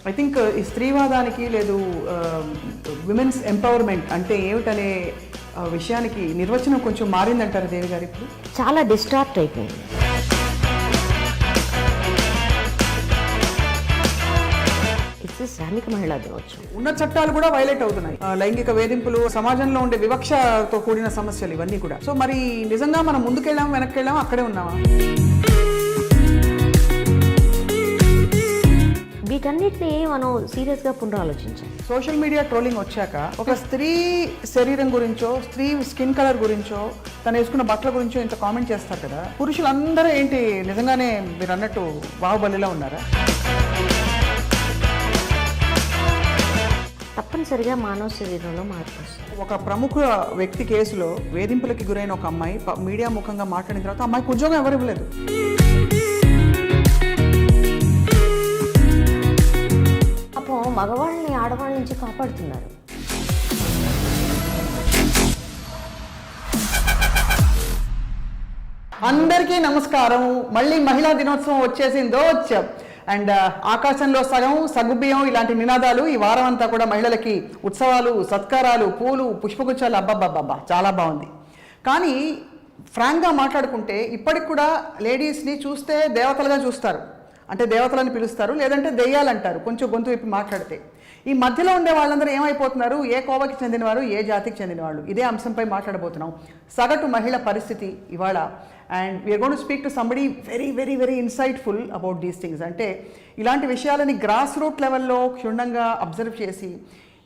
I think ఈ స్త్రీవాదానికి లేదు women's empowerment అంటే ఏమిటనే విషయానికి నిర్వచనం కొంచెం మారిందంటారు దేవి గారు ఇప్పుడు. చాలా డిస్టార్ట్ అయిపోయింది. ఇది శ్రామిక మహిళా దినోత్సవం. ఉన్న చట్టాలు కూడా వైలేట్ అవుతున్నాయి. లైంగిక వేధింపులు, సమాజంలో ఉండే వివక్షతో కూడిన సమస్యలు ఇవన్నీ కూడా. సో మరి నిజంగా మనం ముందుకెళ్ళాం వెనక్కి వెళ్ళాం అక్కడే ఉన్నామా? వీటన్నిటిని మనం సీరియస్గా పునరాలోచించాలి. సోషల్ మీడియా ట్రోలింగ్ వచ్చాక ఒక స్త్రీ శరీరం గురించో, స్త్రీ స్కిన్ కలర్ గురించో, తను వేసుకున్న బట్టల గురించో ఇంత కామెంట్ చేస్తారు కదా, పురుషులందరూ ఏంటి నిజంగానే మీరు అన్నట్టు బాహుబలిలా ఉన్నారా? తప్పనిసరిగా మానవ శరీరంలో మార్పు వస్తుంది. ఒక ప్రముఖ వ్యక్తి కేసులో వేధింపులకి గురైన ఒక అమ్మాయి మీడియా ముఖంగా మాట్లాడిన తర్వాత అమ్మాయికి ఉద్యోగం ఎవరు ఇవ్వలేదు. పాపం మగవాళ్ళని ఆడవాళ్ళ నుంచి కాపాడుతున్నారు. అందరికీ నమస్కారం. మళ్ళీ మహిళా దినోత్సవం వచ్చేసిందో వచ్చాం. అండ్ ఆకాశంలో సగం సగుబియ్యం ఇలాంటి నినాదాలు ఈ వారం అంతా కూడా మహిళలకి ఉత్సవాలు, సత్కారాలు, పూలు, పుష్పగుచ్చాలు. అబ్బబ్బబ్బబ్బా చాలా బాగుంది. కానీ ఫ్రాంక్గా మాట్లాడుకుంటే ఇప్పటికి కూడా లేడీస్ని చూస్తే దేవతలుగా చూస్తారు. అంటే దేవతలని పిలుస్తారు, లేదంటే దెయ్యాలంటారు కొంచెం గొంతు విప్పి మాట్లాడితే. ఈ మధ్యలో ఉండే వాళ్ళందరూ ఏమైపోతున్నారు? ఏ కోవకి చెందినవారు, ఏ జాతికి చెందినవాళ్ళు? ఇదే అంశంపై మాట్లాడబోతున్నాం. సగటు మహిళ పరిస్థితి ఇవాళ. And we're going to speak to somebody very very very insightful about these things. అంటే ఇలాంటి విషయాలని గ్రాస్ రూట్ లెవెల్లో క్షుణ్ణంగా అబ్జర్వ్ చేసి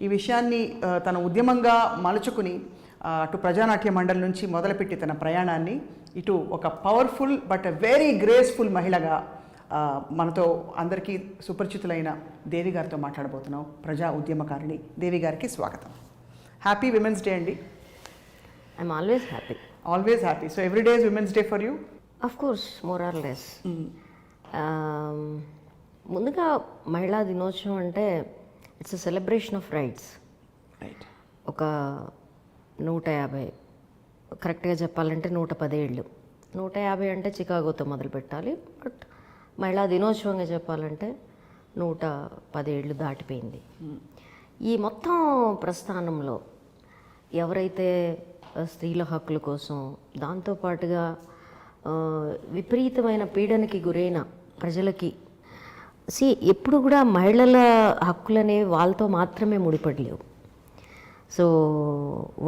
ఈ విషయాన్ని తన ఉద్యమంగా మలుచుకుని అటు ప్రజానాట్య మండలి నుంచి మొదలుపెట్టి తన ప్రయాణాన్ని ఇటు ఒక పవర్ఫుల్ బట్ వెరీ గ్రేస్ఫుల్ మహిళగా మనతో అందరికీ సుపరిచితులైన దేవి గారితో మాట్లాడబోతున్నాం. ప్రజా ఉద్యమకారిణి దేవి గారికి స్వాగతం. హ్యాపీ విమెన్స్ డే అండి. I'm always happy. Always happy. So every day is women's day for you? Of course, more or less. ముందుగా మహిళా దినోత్సవం అంటే it's a celebration of rights. Right. ఒక 150, కరెక్ట్గా చెప్పాలంటే 110 ఏళ్ళు. 150 అంటే చికాగోతో మొదలు పెట్టాలి. బట్ మహిళా దినోత్సవంగా చెప్పాలంటే 110 ఏళ్ళు దాటిపోయింది. ఈ మొత్తం ప్రస్థానంలో ఎవరైతే స్త్రీల హక్కుల కోసం, దాంతోపాటుగా విపరీతమైన పీడనకి గురైన ప్రజలకి ఎప్పుడు కూడా మహిళల హక్కులనేవి వాళ్ళతో మాత్రమే ముడిపడలేవు. సో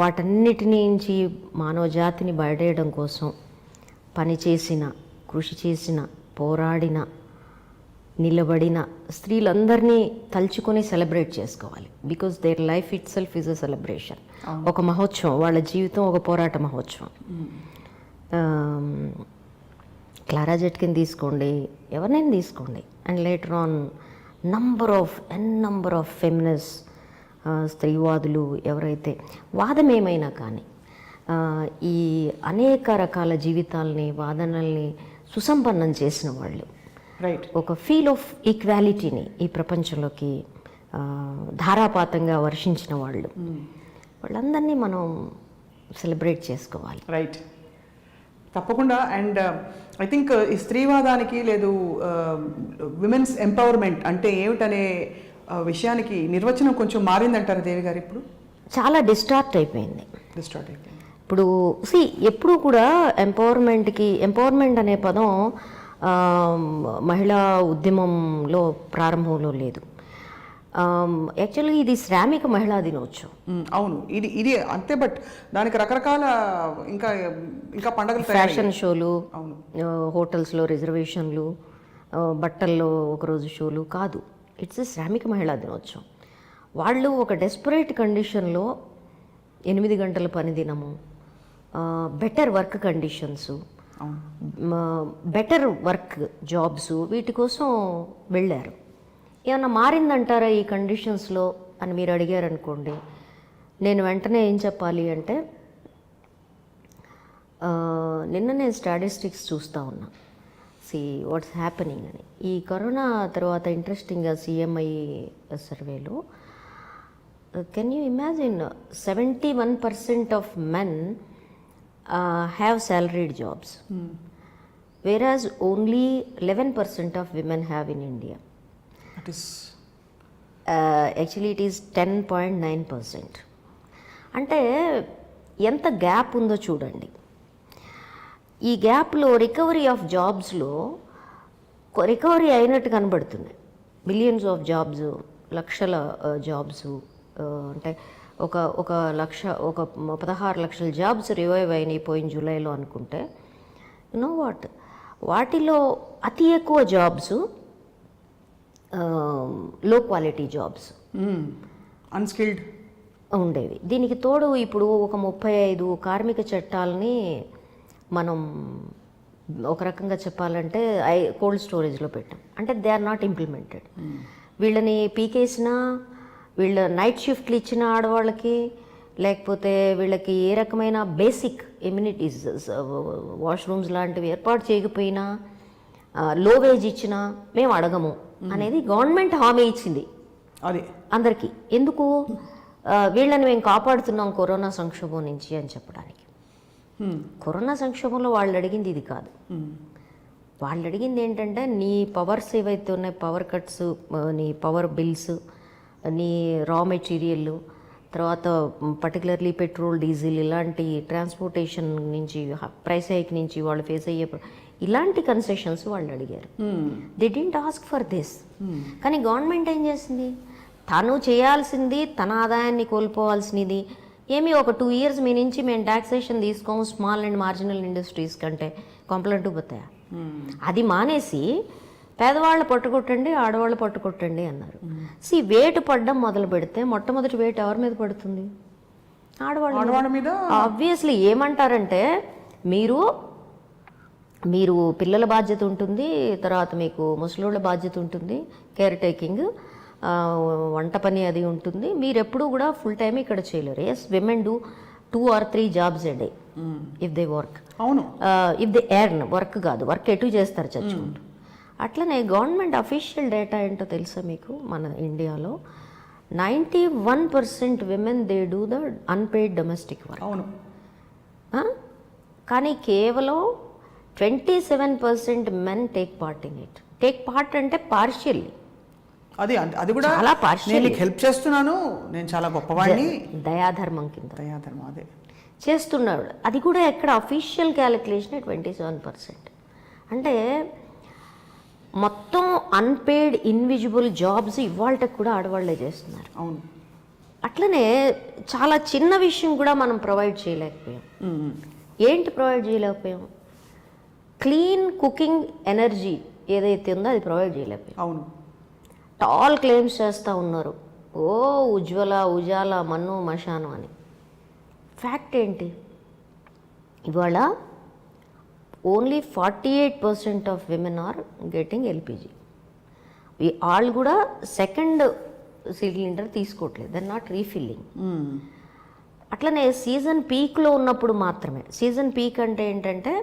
వాటన్నిటి నుంచి మానవ జాతిని బయటేయడం కోసం పనిచేసిన, కృషి చేసిన, పోరాడిన, నిలబడిన స్త్రీలందరినీ తలుచుకొని సెలబ్రేట్ చేసుకోవాలి. Because their life it self is a celebration. ఒక మహోత్సవం, వాళ్ళ జీవితం ఒక పోరాట మహోత్సవం. క్లారా జెట్కిన్ తీసుకోండి, ఎవరినైనా తీసుకోండి. And later on number of feminist స్త్రీవాదులు ఎవరైతే వాదం ఏమైనా కానీ ఈ అనేక రకాల జీవితాలని, వాదనల్ని సుసంపన్నం చేసిన వాళ్ళు, రైట్, ఒక ఫీల్ ఆఫ్ ఈక్వాలిటీని ఈ ప్రపంచంలోకి ధారాపాతంగా వర్షించిన వాళ్ళు, వాళ్ళందరినీ మనం సెలబ్రేట్ చేసుకోవాలి. రైట్, తప్పకుండా. అండ్ ఐ థింక్ ఈ స్త్రీవాదానికి లేదు విమెన్స్ ఎంపవర్మెంట్ అంటే ఏమిటనే విషయానికి నిర్వచనం కొంచెం మారిందంటారు దేవి గారు ఇప్పుడు. చాలా డిస్టార్ట్ అయిపోయింది. ఇప్పుడు ఎప్పుడు కూడా ఎంపవర్మెంట్ అనే పదం మహిళా ఉద్యమంలో ప్రారంభంలో లేదు. యాక్చువల్గా ఇది శ్రామిక మహిళా దినోత్సవం. అవును, ఇది అంతే. బట్ దానికి రకరకాల ఇంకా పండుగలు, ఫ్యాషన్ షోలు, హోటల్స్లో రిజర్వేషన్లు, బట్టల్లో ఒకరోజు షోలు కాదు. ఇట్స్ శ్రామిక మహిళా దినోత్సవం. వాళ్ళు ఒక డెస్పరేట్ కండిషన్లో 8 గంటల పని దినము, better work conditions, better work jobs, వీటి కోసం వెళ్ళారు. ఏమన్నా మారిందంటారా ఈ కండిషన్స్లో అని మీరు అడిగారనుకోండి, నేను వెంటనే ఏం చెప్పాలి అంటే, నిన్న నేను స్టాటిస్టిక్స్ చూస్తూ ఉన్నా, వాట్స్ హ్యాపెనింగ్ అని. ఈ కరోనా తర్వాత ఇంట్రెస్టింగ్గా సిఎంఐ సర్వేలో can you imagine 71% of men have salaried jobs, whereas only 11% of women have in India. That is actually it is 10.9%. అంటే ఎంత గ్యాప్ ఉందో చూడండి. ఈ గ్యాప్లో రికవరీ ఆఫ్ జాబ్స్లో రికవరీ అయినట్టు కనబడుతుంది. మిలియన్స్ ఆఫ్ జాబ్స్, లక్షల జాబ్స్, అంటే ఒక 16 లక్షల జాబ్స్ రివైవ్ అయినాయి పోయిన జూలైలో అనుకుంటే, నో వాటిలో అతి ఎక్కువ జాబ్స్ లో క్వాలిటీ జాబ్స్, అన్స్కిల్డ్ ఉండేవి. దీనికి తోడు ఇప్పుడు ఒక 35 కార్మిక చట్టాలని మనం ఒక రకంగా చెప్పాలంటే కోల్డ్ స్టోరేజ్లో పెట్టాం. అంటే దే ఆర్ నాట్ ఇంప్లిమెంటెడ్. వీళ్ళని పీకేసినా, వీళ్ళ నైట్ షిఫ్ట్లు ఇచ్చిన ఆడవాళ్ళకి, లేకపోతే వీళ్ళకి ఏ రకమైన బేసిక్ ఎమ్యూనిటీస్, వాష్రూమ్స్ లాంటివి ఏర్పాటు చేయకపోయినా, లో వేజ్ ఇచ్చినా మేము అడగము అనేది గవర్నమెంట్ హామీ ఇచ్చింది అది అందరికీ. ఎందుకు? వీళ్ళని మేము కాపాడుతున్నాం కరోనా సంక్షోభం నుంచి అని చెప్పడానికి. కరోనా సంక్షోభంలో వాళ్ళు అడిగింది ఇది కాదు. వాళ్ళు అడిగింది ఏంటంటే, నీ పవర్స్ ఏవైతే ఉన్నాయి, పవర్ కట్స్, నీ పవర్ బిల్స్, నీ రా మెటీరియల్, తర్వాత పర్టికులర్లీ పెట్రోల్, డీజిల్ ఇలాంటి ట్రాన్స్పోర్టేషన్ నుంచి, ప్రైస్ హైక్ నుంచి వాళ్ళు ఫేస్ అయ్యే ఇలాంటి కన్సెషన్స్ వాళ్ళు అడిగారు. They didn't ask for this. కానీ గవర్నమెంట్ ఏం చేసింది? తను చేయాల్సింది, తన ఆదాయాన్ని కోల్పోవాల్సినది ఏమి, ఒక 2 years మీ నుంచి మేము ట్యాక్సేషన్ తీసుకోము స్మాల్ అండ్ మార్జినల్ ఇండస్ట్రీస్ కంటే కొంపలంటూ పోతాయా? అది మానేసి పేదవాళ్ళు పట్టుకొట్టండి, ఆడవాళ్ళు పట్టుకొట్టండి అన్నారు. వేటు పడ్డం మొదలు పెడితే మొట్టమొదటి వేటు ఎవరి మీద పడుతుంది? ఆడవాళ్ళ మీద. ఆబ్వియస్లీ ఏమంటారంటే, మీరు పిల్లల బాధ్యత ఉంటుంది, తర్వాత మీకు ముసలోళ్ళ బాధ్యత ఉంటుంది, కేర్ టేకింగ్, వంట పని అది ఉంటుంది, మీరు ఎప్పుడూ కూడా ఫుల్ టైం ఇక్కడ చేయలేరు. Yes, women do 2 or 3 jobs a day if they work. అవును, ఇఫ్ దే ఎర్న్, వర్క్ కాదు, వర్క్ ఎటు చేస్తారు చచ్చుకుంటూ. అట్లనే గవర్నమెంట్ అఫీషియల్ డేటా ఏంటో తెలుసా మీకు? మన ఇండియాలో 91% women they do the unpaid domestic work. అవును. కానీ కేవలం 27% men take part in it. Take part అంటే పార్షియల్లీ, అది కూడా చాలా పార్షియల్. నేను హెల్ప్ చేస్తున్నాను, నేను చాలా గొప్పవాడిని, దయాధర్మం కింద దయాధర్మం అదే చేస్తున్నాడు. అది కూడా ఎక్కడ అఫీషియల్ క్యాలిక్యులేషన్ 27%. అంటే మొత్తం అన్పెయిడ్ ఇన్విజిబుల్ జాబ్స్ ఇవాళకి కూడా ఆడవాళ్లే చేస్తున్నారు. అవును. అట్లనే చాలా చిన్న విషయం కూడా మనం ప్రొవైడ్ చేయలేకపోయాం. ఏంటి ప్రొవైడ్ చేయలేకపోయాం? క్లీన్ కుకింగ్ ఎనర్జీ ఏదైతే ఉందో అది ప్రొవైడ్ చేయలేకపోయాం. అవును. ఆల్ క్లెయిమ్స్ చేస్తూ ఉన్నారు, ఉజాలా, మన్ను, మశాను అని. ఫ్యాక్ట్ ఏంటి? ఇవాళ only 48% of women are getting LPG. వాళ్ళు కూడా సెకండ్ సిలిండర్ తీసుకోవట్లేదు, దర్ నాట్ రీఫిల్లింగ్. అట్లనే సీజన్ పీక్లో ఉన్నప్పుడు మాత్రమే. సీజన్ పీక్ అంటే ఏంటంటే,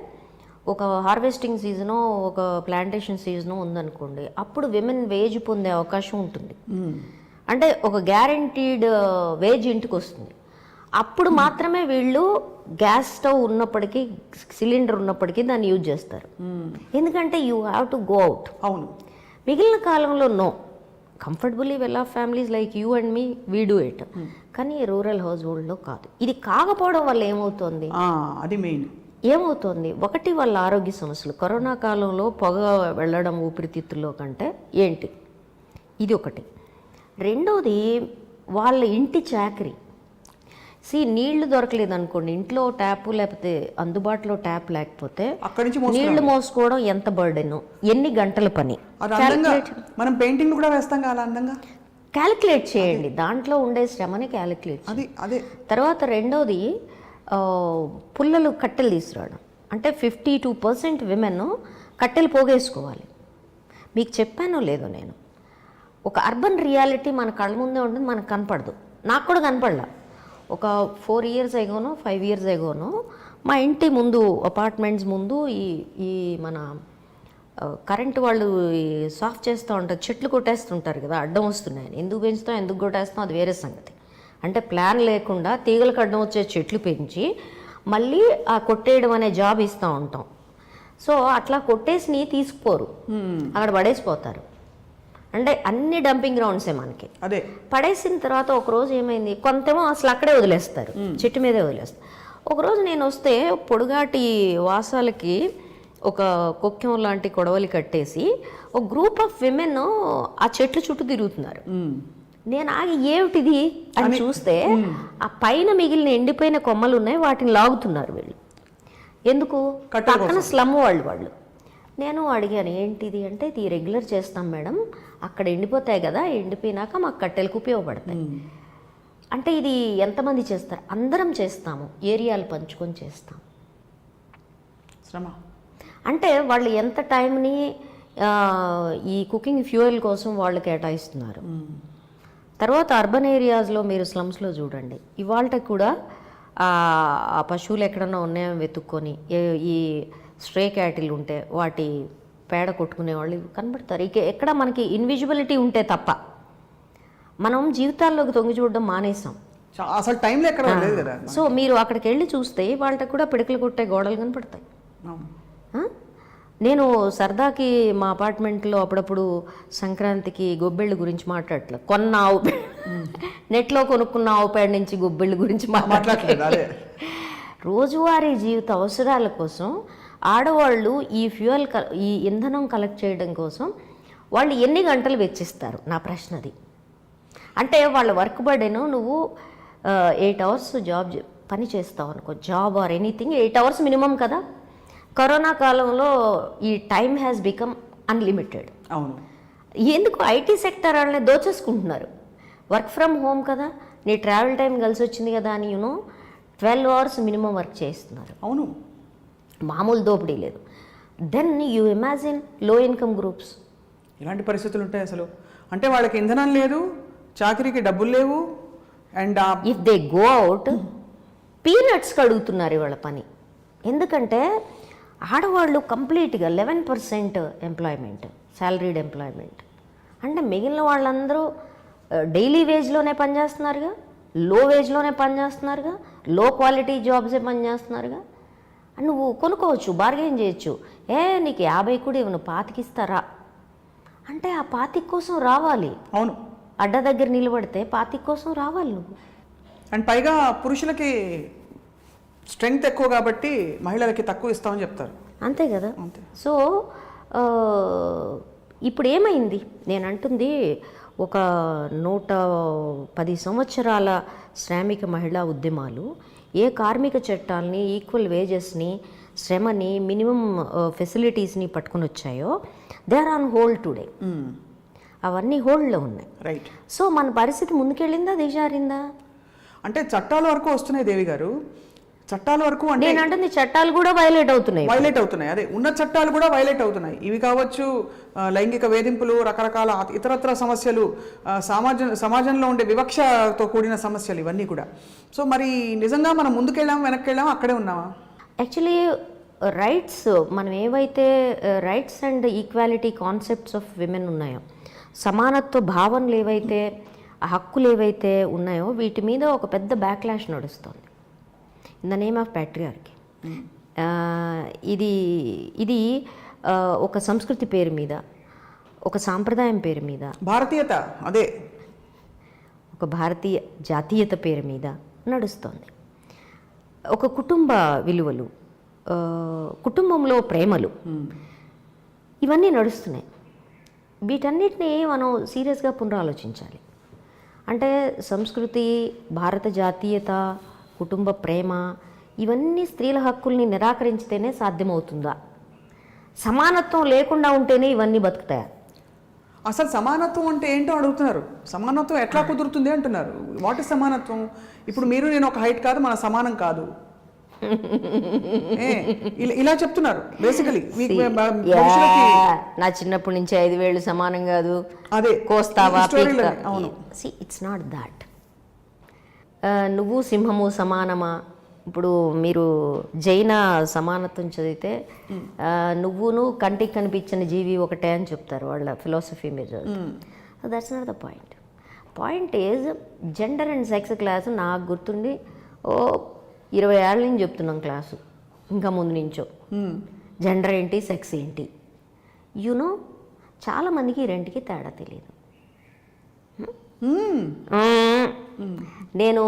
ఒక హార్వెస్టింగ్ సీజను, ఒక ప్లాంటేషన్ సీజను ఉందనుకోండి, అప్పుడు విమెన్ వేజ్ పొందే అవకాశం ఉంటుంది. అంటే ఒక గ్యారంటీడ్ వేజ్ ఇంటికి వస్తుంది. అప్పుడు మాత్రమే వీళ్ళు గ్యాస్ స్టవ్ ఉన్నప్పటికీ, సిలిండర్ ఉన్నప్పటికీ దాన్ని యూజ్ చేస్తారు. ఎందుకంటే you have to go out. అవును. మిగిలిన కాలంలో no, comfortably well off families like you and me, we do it. కానీ రూరల్ హౌస్ హోల్డ్లో కాదు. ఇది కాకపోవడం వల్ల ఏమవుతుంది? అది మెయిన్. ఏమవుతుంది? ఒకటి, వాళ్ళ ఆరోగ్య సమస్యలు. కరోనా కాలంలో పొగ వెళ్ళడం ఊపిరితిత్తుల్లో కంటే ఏంటి, ఇది ఒకటి. రెండోది, వాళ్ళ ఇంటి చాకరీ. నీళ్లు దొరకలేదు అనుకోండి, ఇంట్లో ట్యాప్ లేకపోతే అందుబాటులో ట్యాప్ లేకపోతే నీళ్లు మోసుకోవడం ఎంత బర్డెన్, ఎన్ని గంటల పని. మనం పెయింటింగ్ కూడా వేస్తాం కదా, అందంగా క్యాలిక్యులేట్ చేయండి, దాంట్లో ఉండే శ్రమని క్యాలిక్యులేట్. అదే. తర్వాత రెండోది, పుల్లలు, కట్టెలు తీసుకురావడం. అంటే 52% విమెన్ కట్టెలు పోగేసుకోవాలి. మీకు చెప్పానో లేదో నేను, ఒక అర్బన్ రియాలిటీ మన కళ్ళ ముందే ఉంటుంది, మనకు కనపడదు. నాకు కూడా కనపడలా. ఒక 4 years అగోనో 5 years అగోనో మా ఇంటి ముందు, అపార్ట్మెంట్స్ ముందు ఈ మన కరెంటు వాళ్ళు సాఫ్ చేస్తూ ఉంటారు, చెట్లు కొట్టేస్తుంటారు కదా, అడ్డం వస్తున్నాయని. ఎందుకు పెంచుతాం, ఎందుకు కొట్టేస్తాం, అది వేరే సంగతి. అంటే ప్లాన్ లేకుండా తీగలకు అడ్డం వచ్చే చెట్లు పెంచి మళ్ళీ ఆ కొట్టేయడం అనే జాబ్ ఇస్తూ ఉంటాం. సో అట్లా కొట్టేసి తీసుకుపోరు, అక్కడ పడేసిపోతారు. అంటే అన్ని డంపింగ్ గ్రౌండ్సే మనకి. అదే పడేసిన తర్వాత ఒకరోజు ఏమైంది, కొంతేమో అసలు అక్కడే వదిలేస్తారు, చెట్టు మీదే వదిలేస్తారు. ఒకరోజు నేను వస్తే పొడుగాటి వాసాలకి ఒక కొక్కెం లాంటి కొడవలి కట్టేసి ఒక గ్రూప్ ఆఫ్ విమెన్ ఆ చెట్లు చుట్టూ తిరుగుతున్నారు. నేను ఆగి ఏమిటిది అని చూస్తే ఆ పైన మిగిలిన ఎండిపోయిన కొమ్మలు ఉన్నాయి, వాటిని లాగుతున్నారు వీళ్ళు. ఎందుకు? పక్కన స్లమ్ వాళ్ళు. నేను అడిగాను ఏంటిది అంటే, ఇది రెగ్యులర్ చేస్తాం మేడం, అక్కడ ఎండిపోతాయి కదా, ఎండిపోయినాక మాకు కట్టెలకు ఉపయోగపడతాయి. అంటే ఇది ఎంతమంది చేస్తారు? అందరం చేస్తాము, ఏరియాలు పంచుకొని చేస్తాం. శ్రమ అంటే వాళ్ళు ఎంత టైంని ఈ కుకింగ్ ఫ్యూయల్ కోసం వాళ్ళు కేటాయిస్తున్నారు. తర్వాత అర్బన్ ఏరియాస్లో మీరు స్లమ్స్లో చూడండి, ఇవాళ కూడా ఆ పశువులు ఎక్కడన్నా ఉన్నాయో వెతుక్కొని ఈ స్ట్రే క్యాటిల్ ఉంటే వాటి పేడ కొట్టుకునే వాళ్ళు కనబడతారు. ఇక ఎక్కడ మనకి ఇన్విజిబిలిటీ ఉంటే తప్ప మనం జీవితాల్లోకి తొంగి చూడడం మానేసాం. అసలు టైంలో ఎక్కడ లేదు కదా. సో మీరు అక్కడికి వెళ్ళి చూస్తే వాళ్ళకి కూడా పిడకలు కొట్టే గోడలు కనపడతాయి. నేను సరదాకి మా అపార్ట్మెంట్లో అప్పుడప్పుడు సంక్రాంతికి గొబ్బెళ్ళు గురించి మాట్లాడట్లేదు, కొన్న ఆవు నెట్లో కొనుక్కున్న ఆవు పేడ నుంచి గొబ్బెళ్ళు గురించి మాట్లాడట్లేదు. రోజువారీ జీవిత అవసరాల కోసం ఆడవాళ్ళు ఈ ఇంధనం కలెక్ట్ చేయడం కోసం వాళ్ళు ఎన్ని గంటలు వెచ్చిస్తారు? నా ప్రశ్నది. అంటే వాళ్ళ వర్క్ బర్డెను నువ్వు 8 అవర్స్ పని చేస్తావు అనుకో, job or anything 8 hours minimum కదా. కరోనా కాలంలో ఈ టైం హ్యాస్ బికమ్ అన్లిమిటెడ్. అవును. ఎందుకు ఐటీ సెక్టర్ వాళ్ళని దోచేసుకుంటున్నారు. వర్క్ ఫ్రమ్ హోమ్ కదా, నీ ట్రావెల్ టైం కలిసి వచ్చింది కదా అని 12 అవర్స్ మినిమం వర్క్ చేస్తున్నారు. అవును, మామూలు దోపిడీ లేదు. దెన్ యూ ఇమాజిన్ లో ఇన్కమ్ గ్రూప్స్. ఇలాంటి పరిస్థితులు ఉంటాయి అసలు. అంటే వాళ్ళకి ఇంధనం లేదు, చాకరీకి డబ్బులు లేవు, and if they go out పీనట్స్కి అడుగుతున్నారు ఇవాళ పని. ఎందుకంటే ఆడవాళ్ళు కంప్లీట్గా 11% ఎంప్లాయ్మెంట్, శాలరీడ్ ఎంప్లాయ్మెంట్. అంటే మిగిలిన వాళ్ళందరూ డైలీ వేజ్లోనే పనిచేస్తున్నారుగా, లో వేజ్లోనే పనిచేస్తున్నారుగా, లో క్వాలిటీ జాబ్సే పనిచేస్తున్నారుగా. నువ్వు కొనుక్కోవచ్చు, బార్గెన్ చేయొచ్చు. నీకు 50 కూడా ఇవ్వను, 25 ఇస్తారా అంటే ఆ 25 కోసం రావాలి. అవును, అడ్డ దగ్గర నిలబడితే 25 కోసం రావాలి నువ్వు. అండ్ పైగా పురుషులకి స్ట్రెంగ్త్ ఎక్కువ కాబట్టి మహిళలకి తక్కువ ఇస్తామని చెప్తారు. అంతే కదా. అంతే. సో ఇప్పుడు ఏమైంది నేను అంటుంది, ఒక 110 సంవత్సరాల శ్రామిక మహిళా ఉద్యమాలు ఏ కార్మిక చట్టాలని, ఈక్వల్ వేజెస్ని, శ్రమని, మినిమం ఫెసిలిటీస్ని పట్టుకొని వచ్చాయో they are on hold today. అవన్నీ హోల్డ్లో ఉన్నాయి. రైట్. సో మన పరిస్థితి ముందుకెళ్ళిందా దిగజారిందా? అంటే చట్టాల వరకు వస్తున్నాయి దేవి గారు, చట్టాల వరకు. అంటే నేను అంటుంది చట్టాలు కూడా వైలేట్ అవుతున్నాయి. అదే ఉన్న చట్టాలు కూడా వైలేట్ అవుతున్నాయి. ఇవి కావచ్చు లైంగిక వేధింపులు, రకరకాల ఇతరత్ర సమస్యలు, సమాజంలో ఉండే వివక్షతో కూడిన సమస్యలు, ఇవన్నీ కూడా. సో మరి నిజంగా మనం ముందుకెళ్ళాం వెనక్కి వెళ్ళాం అక్కడే ఉన్నామా? యాక్చువల్లీ రైట్స్, మనం ఏవైతే rights and equality concepts of women ఉన్నాయో, సమానత్వ భావనలు ఏవైతే, హక్కులు ఏవైతే ఉన్నాయో, వీటి మీద ఒక పెద్ద బ్యాక్లాష్ నడుస్తుంది in the name of patriarchy. ఇది ఒక సంస్కృతి పేరు మీద, ఒక సాంప్రదాయం పేరు మీద, భారతీయత, అదే ఒక భారతీయ జాతీయత పేరు మీద నడుస్తుంది. ఒక కుటుంబ విలువలు, కుటుంబంలో ప్రేమలు, ఇవన్నీ నడుస్తున్నాయి. వీటన్నిటిని మనం సీరియస్గా పునరాలోచించాలి. అంటే సంస్కృతి, భారత జాతీయత, కుటుంబ ప్రేమ, ఇవన్నీ స్త్రీల హక్కుల్ని నిరాకరించితేనే సాధ్యమవుతుందా? సమానత్వం లేకుండా ఉంటేనే ఇవన్నీ బతుకుతాయా? అసలు సమానత్వం అంటే ఏంటో అడుగుతున్నారు. సమానత్వం ఎట్లా కుదురుతుంది అంటున్నారు. వాట్ ఇస్ సమానత్వం? ఇప్పుడు మీరు నేను ఒక హైట్ కాదు, మన సమానం కాదు, ఇలా చెప్తున్నారు బేసికలీ. నా చిన్నప్పటి నుంచి 5 వేళ్ళు సమానం కాదు, అదే కోస్తావా? It's not that. నువ్వు సింహము సమానమా? ఇప్పుడు మీరు జైన సమానత్వం చదివితే నువ్వును కంటికి కనిపించిన జీవి ఒకటే అని చెప్తారు వాళ్ళ ఫిలాసఫీ మీద. That's not the point. Point is gender and sex class నాకు గుర్తుండి 20 ఏళ్ళ నుంచి చెప్తున్నాం క్లాసు, ఇంకా ముందు నుంచో. జెండర్ ఏంటి, సెక్స్ ఏంటి. చాలామందికి ఈ రెండుకి తేడా తెలియదు. మ్మ్. నేను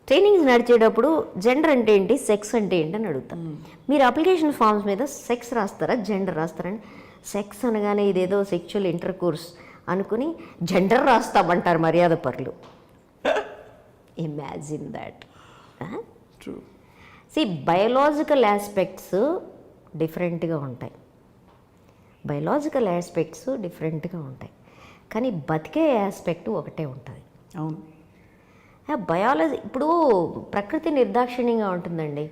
ట్రైనింగ్స్ నడిచేటప్పుడు జెండర్ అంటే ఏంటి, సెక్స్ అంటే ఏంటి అని అడుగుతాను. మీరు అప్లికేషన్ ఫామ్స్ మీద సెక్స్ రాస్తారా, జెండర్ రాస్తారని, సెక్స్ అనగానే ఇదేదో సెక్చువల్ ఇంటర్ కోర్స్ అనుకుని జెండర్ రాస్తామంటారు మర్యాద పరులు. Imagine that. True. Biological aspects డిఫరెంట్గా ఉంటాయి, డిఫరెంట్గా ఉంటాయి, కానీ బతికే ఆస్పెక్ట్ ఒకటే ఉంటుంది. అవును. బయాలజీ ఇప్పుడు ప్రకృతి నిర్దాక్షిణ్యంగా ఉంటుందండి.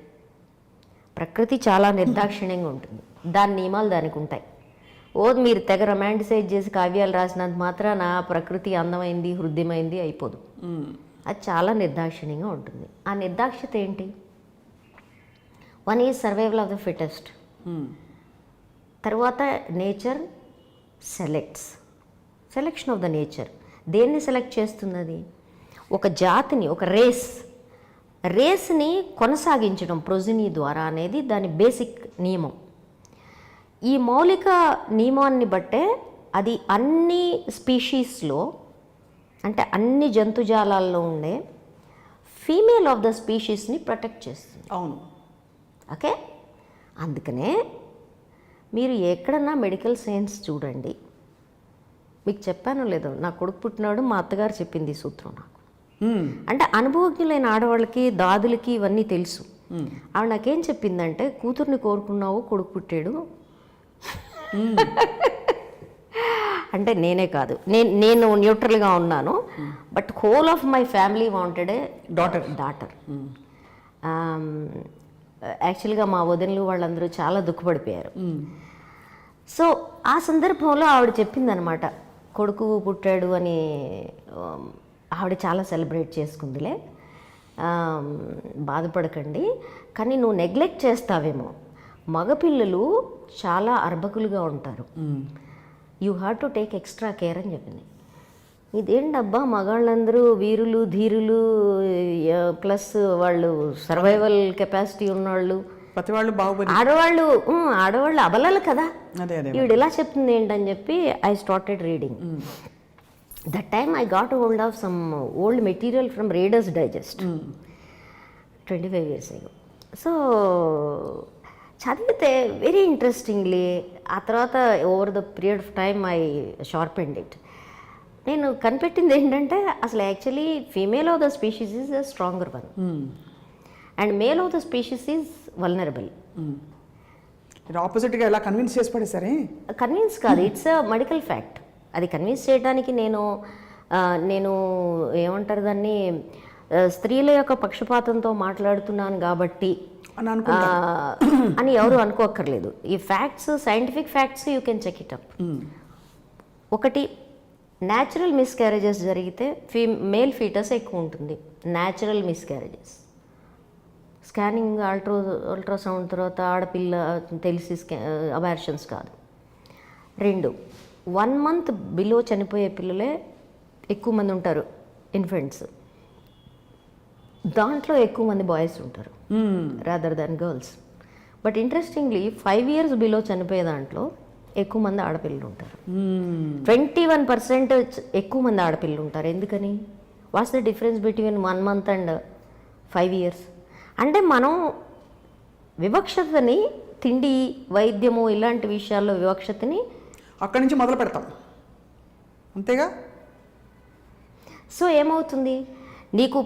ప్రకృతి చాలా నిర్దాక్షిణ్యంగా ఉంటుంది, దాని నియమాలు దానికి ఉంటాయి. మీరు తెగ రొమాంటిసైజ్ చేసి కావ్యాలు రాసినంత మాత్రాన ప్రకృతి అందమైంది, హృదయమైంది అయిపోదు. అది చాలా నిర్దాక్షిణ్యంగా ఉంటుంది. ఆ నిర్దాక్షిత ఏంటి? One is survival of the fittest. తర్వాత nature selection of the nature. దేన్ని సెలెక్ట్ చేస్తుంది? అది ఒక జాతిని, ఒక రేస్ని కొనసాగించడం ప్రొజినీ ద్వారా అనేది దాని బేసిక్ నియమం. ఈ మౌలిక నియమాన్ని బట్టే అది అన్ని స్పీషీస్లో, అంటే అన్ని జంతుజాలాల్లో ఉండే ఫీమేల్ ఆఫ్ ద స్పీషీస్ని ప్రొటెక్ట్ చేస్తుంది. అవును. ఓకే. అందుకనే మీరు ఎక్కడన్నా మెడికల్ సైన్స్ చూడండి. మీకు చెప్పానో లేదో, నా కొడుకు పుట్టినాడు, మా అత్తగారు చెప్పింది ఈ సూత్రం నాకు. అంటే అనుభవజ్ఞులైన ఆడవాళ్ళకి, దాదులకి ఇవన్నీ తెలుసు. ఆవిడ నాకేం చెప్పిందంటే, కూతుర్ని కోరుకున్నావు, కొడుకు పుట్టాడు. అంటే నేనే కాదు, నేను న్యూట్రల్గా ఉన్నాను, but whole of my family wanted a daughter. యాక్చువల్గా మా వదినలు వాళ్ళందరూ చాలా దుఃఖపడిపోయారు. సో ఆ సందర్భంలో ఆవిడ చెప్పిందనమాట, కొడుకు పుట్టాడు అని. ఆవిడ చాలా సెలబ్రేట్ చేసుకుందిలే, బాధపడకండి, కానీ నువ్వు నెగ్లెక్ట్ చేస్తావేమో. మగపిల్లలు చాలా అర్భకులుగా ఉంటారు, you have to take extra care అని చెప్పింది. ఇదేంటబ్బా, మగాళ్ళందరూ వీరులు, ధీరులు, ప్లస్ వాళ్ళు సర్వైవల్ కెపాసిటీ ఉన్నవాళ్ళు, ప్రతి వాళ్ళు బాగుపడి, ఆడవాళ్ళు అబలలు కదా. అదే ఈవిడ ఇలా చెప్తుంది ఏంటని చెప్పి I started reading. That time I got hold of some old material from Reader's Digest 25 years ago. So చదివితే వెరీ ఇంట్రెస్టింగ్లీ, ఆ తర్వాత over the period of time I sharpened it. నేను కనిపెట్టింది ఏంటంటే, అసలు actually female of the species is the stronger one and male of the species is vulnerable. ఆపోజిట్గా ఎలా convince చేసి పడేసరే? కన్విన్స్ కాదు, ఇట్స్ అ మెడికల్ ఫ్యాక్ట్. అది కన్విన్స్ చేయడానికి నేను ఏమంటారు దాన్ని, స్త్రీల యొక్క పక్షపాతంతో మాట్లాడుతున్నాను కాబట్టి అని ఎవరు అనుకోక్కర్లేదు. ఈ facts, scientific facts, you can check it up. ఒకటి, న్యాచురల్ మిస్క్యారేజెస్ జరిగితే మేల్ ఫీటస్ ఎక్కువ ఉంటుంది. న్యాచురల్ మిస్క్యారేజెస్, స్కానింగ్, అల్ట్రాసౌండ్ తర్వాత ఆడపిల్ల తెలిసి అబార్షన్స్ కాదు. 2, 1 month బిలో చనిపోయే పిల్లలే ఎక్కువ మంది ఉంటారు, ఇన్ఫెంట్స్. దాంట్లో ఎక్కువ మంది బాయ్స్ ఉంటారు rather than girls. But interestingly 5 years below చనిపోయే దాంట్లో ఎక్కువ మంది ఆడపిల్లలు ఉంటారు. 21% ఎక్కువ మంది ఆడపిల్లలు ఉంటారు. ఎందుకని? What's the difference between 1 month and 5 years? అంటే మనం వివక్షతని, తిండి, వైద్యము ఇలాంటి విషయాల్లో వివక్షతని అక్కడి నుంచి మొదలు పెడతాం, అంతేగా? సో ఏమవుతుంది, నీకు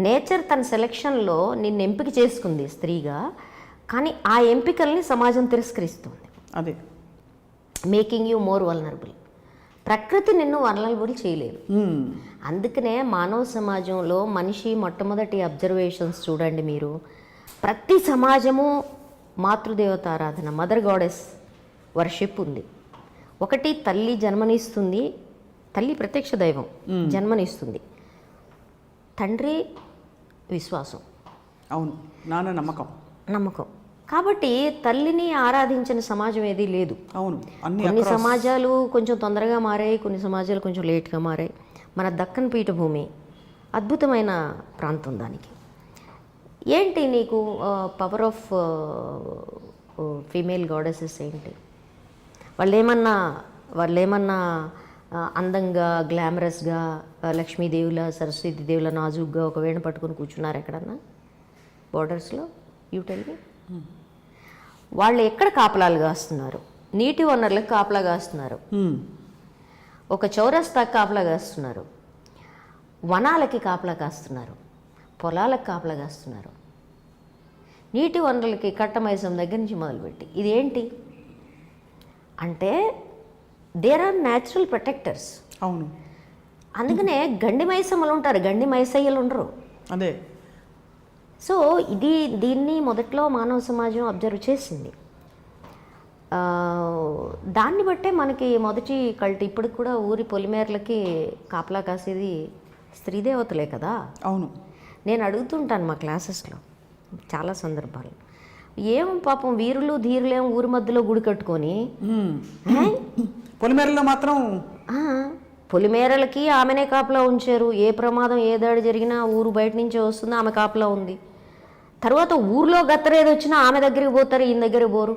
నేచర్ తన సెలక్షన్లో నిన్ను ఎంపిక చేసుకుంది స్త్రీగా, కానీ ఆ ఎంపికల్ని సమాజం తిరస్కరిస్తుంది. అదే మేకింగ్ యూ మోర్ వల్నరబుల్. ప్రకృతి నిన్ను వల్నరబుల్ చేయలేదు. అందుకనే మానవ సమాజంలో మనిషి మొట్టమొదటి అబ్జర్వేషన్స్ చూడండి మీరు. ప్రతి సమాజము మాతృదేవత ఆరాధన, మదర్ గాడెస్ వర్షిప్ ఉంది. ఒకటి, తల్లి జన్మనిస్తుంది, తల్లి ప్రత్యక్ష దైవం, జన్మనిస్తుంది. తండ్రి విశ్వాసం, అవును, నాన్న నమ్మకం. కాబట్టి తల్లిని ఆరాధించిన సమాజం ఏదీ లేదు. అవును, కొన్ని సమాజాలు కొంచెం తొందరగా మారాయి, కొన్ని సమాజాలు కొంచెం లేట్గా మారాయి. మన దక్కన్ పీఠభూమి అద్భుతమైన ప్రాంతం. దానికి ఏంటి నీకు పవర్ ఆఫ్ ఫీమేల్ గాడెసెస్ ఏంటి? వాళ్ళేమన్నా అందంగా గ్లామరస్గా లక్ష్మీదేవుల సరస్వతీదేవుల నాజుగ్గా ఒక వేణ పట్టుకొని కూర్చున్నారు ఎక్కడన్నా బోర్డర్స్లో? యూటెల్ని వాళ్ళు ఎక్కడ కాపలాలు కాస్తున్నారు? నీటి వనరులకు కాపలా కాస్తున్నారు, ఒక చౌరస్తాకి కాపలా కాస్తున్నారు, వనాలకి కాపలా కాస్తున్నారు, పొలాలకు కాపలా కాస్తున్నారు, నీటి వనరులకి కట్టమైసం దగ్గర నుంచి మొదలుపెట్టి. ఇదేంటి అంటే దేర్ ఆర్ న్యాచురల్ ప్రొటెక్టర్స్. అవును, అందుకనే గండి మైసమ్మలు ఉంటారు, గండి మైసయ్యలు ఉండరు. అదే. సో దీన్ని మొదట్లో మానవ సమాజం అబ్జర్వ్ చేసింది. దాన్ని బట్టే మనకి మొదటి కల్ట్ ఇప్పటికి కూడా ఊరి పొలిమేరలకి కాపలా కాసేది స్త్రీదేవతలే కదా. అవును, నేను అడుగుతుంటాను మా క్లాసెస్లో చాలా సందర్భాలు, ఏం పాపం వీరులు ధీరులేం ఊరి మధ్యలో గుడి కట్టుకొని పొలిమేరలో మాత్రం పొలిమేరలకి ఆమెనే కాపలా ఉంచారు. ఏ ప్రమాదం ఏ దాడి జరిగినా ఊరు బయట నుంచే వస్తుంది, ఆమె కాపలా ఉంది. తర్వాత ఊర్లో గత్తరేది వచ్చినా ఆమె దగ్గరికి పోతారు, ఈయన దగ్గరికి పోరు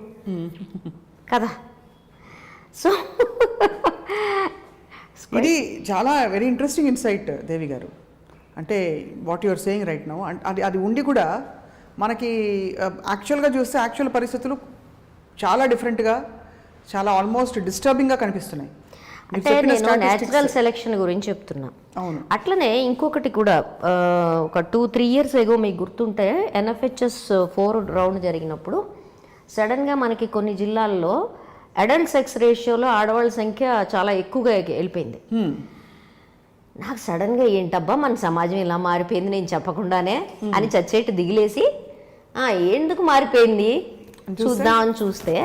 కదా. సో ఇది చాలా వెరీ ఇంట్రెస్టింగ్ ఇన్సైట్ దేవి గారు. అంటే what your saying right now, అది ఉండి కూడా మనకి యాక్చువల్గా చూస్తే యాక్చువల్ పరిస్థితులు చాలా డిఫరెంట్గా, చాలా ఆల్మోస్ట్ డిస్టర్బింగ్గా కనిపిస్తున్నాయి. అంటే నేను న్యాచురల్ సెలెక్షన్ గురించి చెప్తున్నా. అవును, అట్లనే ఇంకొకటి కూడా ఒక 2-3 years ఎగో మీకు గుర్తుంటే NFHS 4 రౌండ్ జరిగినప్పుడు సడన్గా మనకి కొన్ని జిల్లాల్లో అడల్ట్ సెక్స్ రేషియోలో ఆడవాళ్ళ సంఖ్య చాలా ఎక్కువగా వెళ్ళిపోయింది. నాకు సడన్గా ఏంటబ్బా మన సమాజం ఇలా మారిపోయింది నేను చెప్పకుండానే అని చచ్చేటి దిగిలేసి ఎందుకు మారిపోయింది చూద్దామని చూస్తే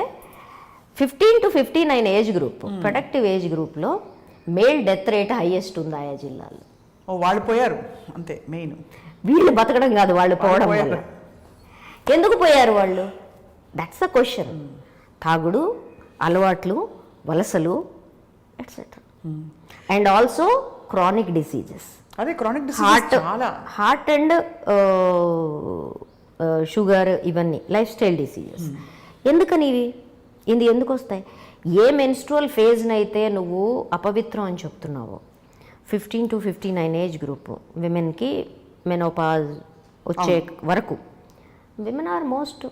15 to 59 age group, productive age గ్రూప్లో మేల్ డెత్ రేట్ హైయెస్ట్ ఉంది ఆయా జిల్లాలో. వాళ్ళు పోయారు అంతే. మెయిన్ వీళ్ళు బతకడం కాదు, వాళ్ళు పోవడం వల్ల. ఎందుకు పోయారు వాళ్ళు? That's the question. తాగుడు అలవాట్లు, వలసలు, etcetera. And also chronic diseases, అదే chronic diseases, heart and sugar, ఇవన్నీ లైఫ్ స్టైల్ డిసీజెస్. ఎందుకని ఇది ఎందుకు వస్తాయి? ఏ మెన్స్ట్రువల్ ఫేజ్ని అయితే నువ్వు అపవిత్రం అని చెప్తున్నావో 15 to 59 ఏజ్ గ్రూప్ విమెన్కి మెనోపాజ్ వచ్చే వరకు విమెన్ ఆర్ మోస్ట్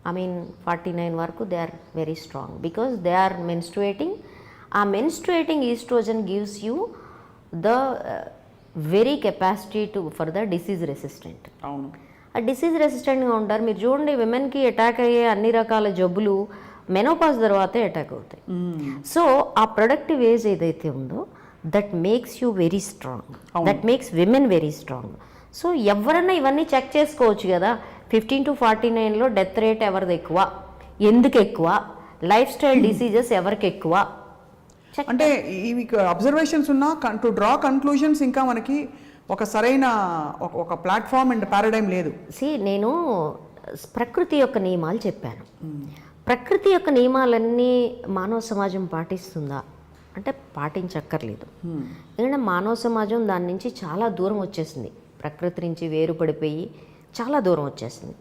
49 వరకు they are very strong because they are menstruating. ఆ menstruating oestrogen gives you the very capacity for the disease resistant. అవును, ఆ డిసీజ్ రెసిస్టెంట్గా ఉంటారు. మీరు చూడండి, విమెన్కి అటాక్ అయ్యే అన్ని రకాల జబ్బులు మెనోపాజ్ తర్వాతే అటాక్ అవుతాయి. సో ఆ ప్రొడక్టివ్ ఏజ్ ఏదైతే ఉందో that makes you very strong, that makes women very strong. So ఎవరన్నా ఇవన్నీ చెక్ చేసుకోవచ్చు కదా. 15 to 49లో డెత్ రేట్ ఎవరిది ఎక్కువ, ఎందుకు ఎక్కువ, లైఫ్ స్టైల్ డిసీజెస్ ఎవరికి ఎక్కువ, అంటే ఇవి అబ్జర్వేషన్స్ ఉన్నా టు డ్రా కన్క్లూజన్స్ ఇంకా మనకి ఒక సరైన ఒక ప్లాట్ఫామ్ అండ్ పారాడైమ్ లేదు. నేను ప్రకృతి యొక్క నియమాలు చెప్పాను. ప్రకృతి యొక్క నియమాలన్నీ మానవ సమాజం పాటిస్తుందా అంటే పాటించక్కర్లేదు. ఎందుకంటే మానవ సమాజం దాని నుంచి చాలా దూరం వచ్చేసింది, ప్రకృతి నుంచి వేరుపడిపోయి చాలా దూరం వచ్చేసింది.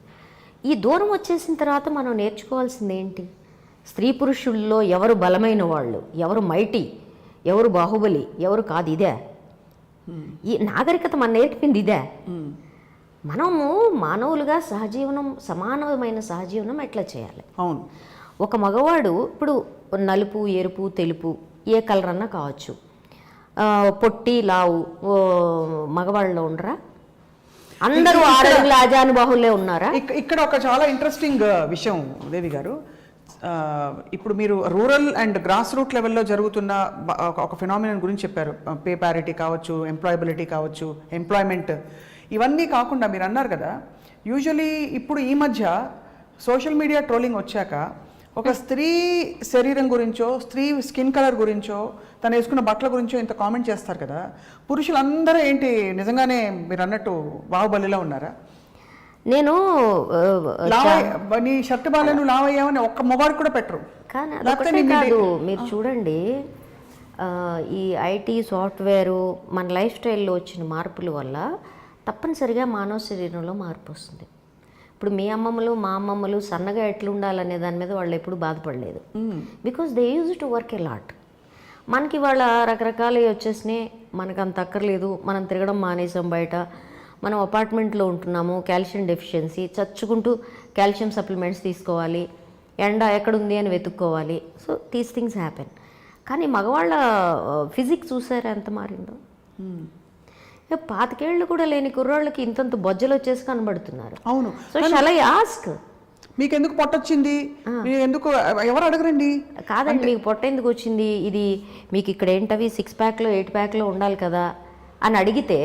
ఈ దూరం వచ్చేసిన తర్వాత మనం నేర్చుకోవాల్సింది ఏంటి? స్త్రీ పురుషుల్లో ఎవరు బలమైన వాళ్ళు, ఎవరు మైటీ, ఎవరు బాహుబలి, ఎవరు కాదు, ఇదే ఈ నాగరికత మన నేర్పింది. ఇదే మనము మానవులుగా సహజీవనం, సమానమైన సహజీవనం ఎట్లా చేయాలి. అవును, ఒక మగవాడు ఇప్పుడు నలుపు, ఎరుపు, తెలుపు ఏ కలర్ అన్నా కావచ్చు, పొట్టి లావు మగవాళ్ళలో ఉండరా? అందరూ ఆరోగ్య ఆజానుబాహులే ఉన్నారా? ఇక్కడ ఒక చాలా ఇంట్రెస్టింగ్ విషయం దేవి గారు. ఇప్పుడు మీరు రూరల్ అండ్ గ్రాస్ రూట్ లెవెల్లో జరుగుతున్న ఒక ఫినామినన్ గురించి చెప్పారు. పే ప్యారిటీ కావచ్చు, ఎంప్లాయబిలిటీ కావచ్చు, ఎంప్లాయ్మెంట్, ఇవన్నీ కాకుండా మీరు అన్నారు కదా, యూజువలీ ఇప్పుడు ఈ మధ్య సోషల్ మీడియా ట్రోలింగ్ వచ్చాక ఒక స్త్రీ శరీరం గురించో, స్త్రీ స్కిన్ కలర్ గురించో, తను వేసుకున్న బట్టల గురించో ఇంత కామెంట్ చేస్తారు కదా. పురుషులందరూ ఏంటి నిజంగానే మీరు అన్నట్టు బాహుబలిలో ఉన్నారా? నేను నీ షర్ట్ బాగా నువ్వు లావయ్యావని ఒక్క మొగాడు కూడా పెట్టరు. కానీ అదొకటే కాదు, మీరు చూడండి, ఈ ఐటీ సాఫ్ట్వేరు మన లైఫ్ స్టైల్లో వచ్చిన మార్పుల వల్ల తప్పనిసరిగా మానవ శరీరంలో మార్పు వస్తుంది. ఇప్పుడు మీ అమ్మమ్మలు మా అమ్మమ్మలు సన్నగా ఎట్లా ఉండాలనే దాని మీద వాళ్ళు ఎప్పుడు బాధపడలేదు. Because they use to work a lot. మనకి వాళ్ళ రకరకాలు వచ్చేసినాయి, మనకు అంత అక్కర్లేదు, మనం తిరగడం మానేసాం బయట, మనం అపార్ట్మెంట్లో ఉంటున్నాము, కాల్షియం డెఫిషియన్సీ, చచ్చుకుంటూ కాల్షియం సప్లిమెంట్స్ తీసుకోవాలి, ఎండ ఎక్కడుంది అని వెతుక్కోవాలి. So these things happen. కానీ మగవాళ్ళ ఫిజిక్స్ చూసారా ఎంత మారిందో. 25 ఏళ్ళు కూడా లేని కుర్రాళ్ళకి ఇంతంత బొజ్జలు వచ్చేసి కనబడుతున్నారు. అవును. సో షల్ ఐ ఆస్క్, మీకు ఎందుకు పొట్టొచ్చింది, ఎందుకు ఎవరు అడగరండి? కాదండి, మీకు పొట్ట ఎందుకు వచ్చింది, ఇది మీకు ఇక్కడ ఏంటవి 6 ప్యాక్లో 8 ప్యాక్లో ఉండాలి కదా అని అడిగితే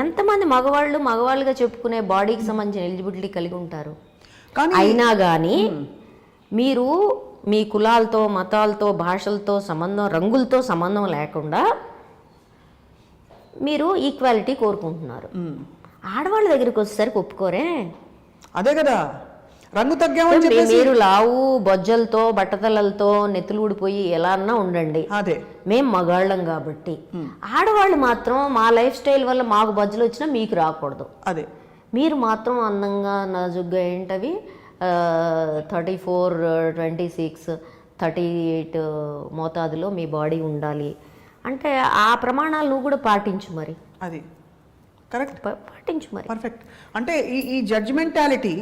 ఎంతమంది మగవాళ్ళుగా చెప్పుకునే బాడీకి సంబంధించిన ఎలిజిబిలిటీ కలిగి ఉంటారు? అయినా కానీ మీరు మీ కులాలతో, మతాలతో, భాషలతో సంబంధం, రంగులతో సంబంధం లేకుండా మీరు ఈక్వాలిటీ కోరుకుంటున్నారు. ఆడవాళ్ళ దగ్గరికి వచ్చేసరికి ఒప్పుకోరే. అదే కదా, రంగు తగ్గామని మీరు లావు బొజ్జలతో బట్టతలలతో నెత్తులు ఊడిపోయి ఎలా అన్నా ఉండండి, అదే మేం మగాళ్ళం కాబట్టి. ఆడవాళ్ళు మాత్రం మా లైఫ్ స్టైల్ వల్ల మాకు బొజ్జలు వచ్చినా మీకు రాకూడదు, అదే మీరు మాత్రం అందంగా నాజుగ్గా ఏంటవి 34, 26, 38 మోతాదులో మీ బాడీ ఉండాలి అంటే ఆ ప్రమాణాలు నువ్వు కూడా పాటించు. మరి అది కరెక్ట్, పాటించు మరి. పర్ఫెక్ట్. అంటే ఈ జడ్జిమెంటాలిటీ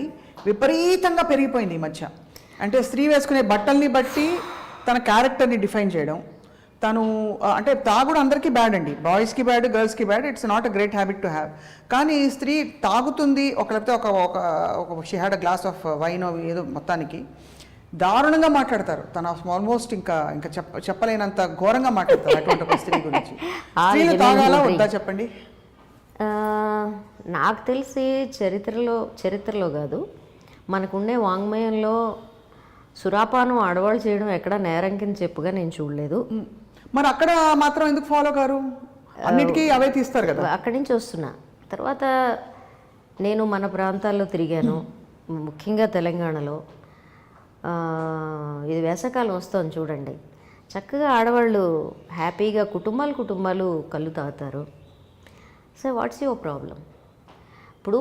విపరీతంగా పెరిగిపోయింది ఈ మధ్య. అంటే స్త్రీ వేసుకునే బట్టల్ని బట్టి తన క్యారెక్టర్ని డిఫైన్ చేయడం. తను అంటే తాగుడు అందరికీ బ్యాడ్ అండి, బాయ్స్కి బ్యాడ్, గర్ల్స్కి bad, it's not a great habit to have. కానీ స్త్రీ తాగుతుంది, లేకపోతే ఒక she had a glass of wine ఏదో, మొత్తానికి దారుణంగా మాట్లాడతారు. తను ఆల్మోస్ట్ ఇంకా చెప్పలేనంత ఘోరంగా మాట్లాడతారు అటువంటి ఒక స్త్రీ గురించి. స్త్రీలు తాగాలా వద్దా చెప్పండి? నాకు తెలిసి చరిత్రలో కాదు, మనకుండే వాంగ్మయంలో సురాపానం ఆడవాళ్ళు చేయడం ఎక్కడ నేరం కింద చెప్పుగా నేను చూడలేదు. మరి అక్కడ మాత్రం ఎందుకు ఫాలో గారు? అన్నిటికీ అవే తీస్తారు కదా. అక్కడి నుంచి వస్తున్నా. తర్వాత నేను మన ప్రాంతాల్లో తిరిగాను, ముఖ్యంగా తెలంగాణలో. ఇది వేసవకాలం వస్తుంది చూడండి, చక్కగా ఆడవాళ్ళు హ్యాపీగా కుటుంబాలు కళ్ళు తాగుతారు. So what's your problem? ఇప్పుడు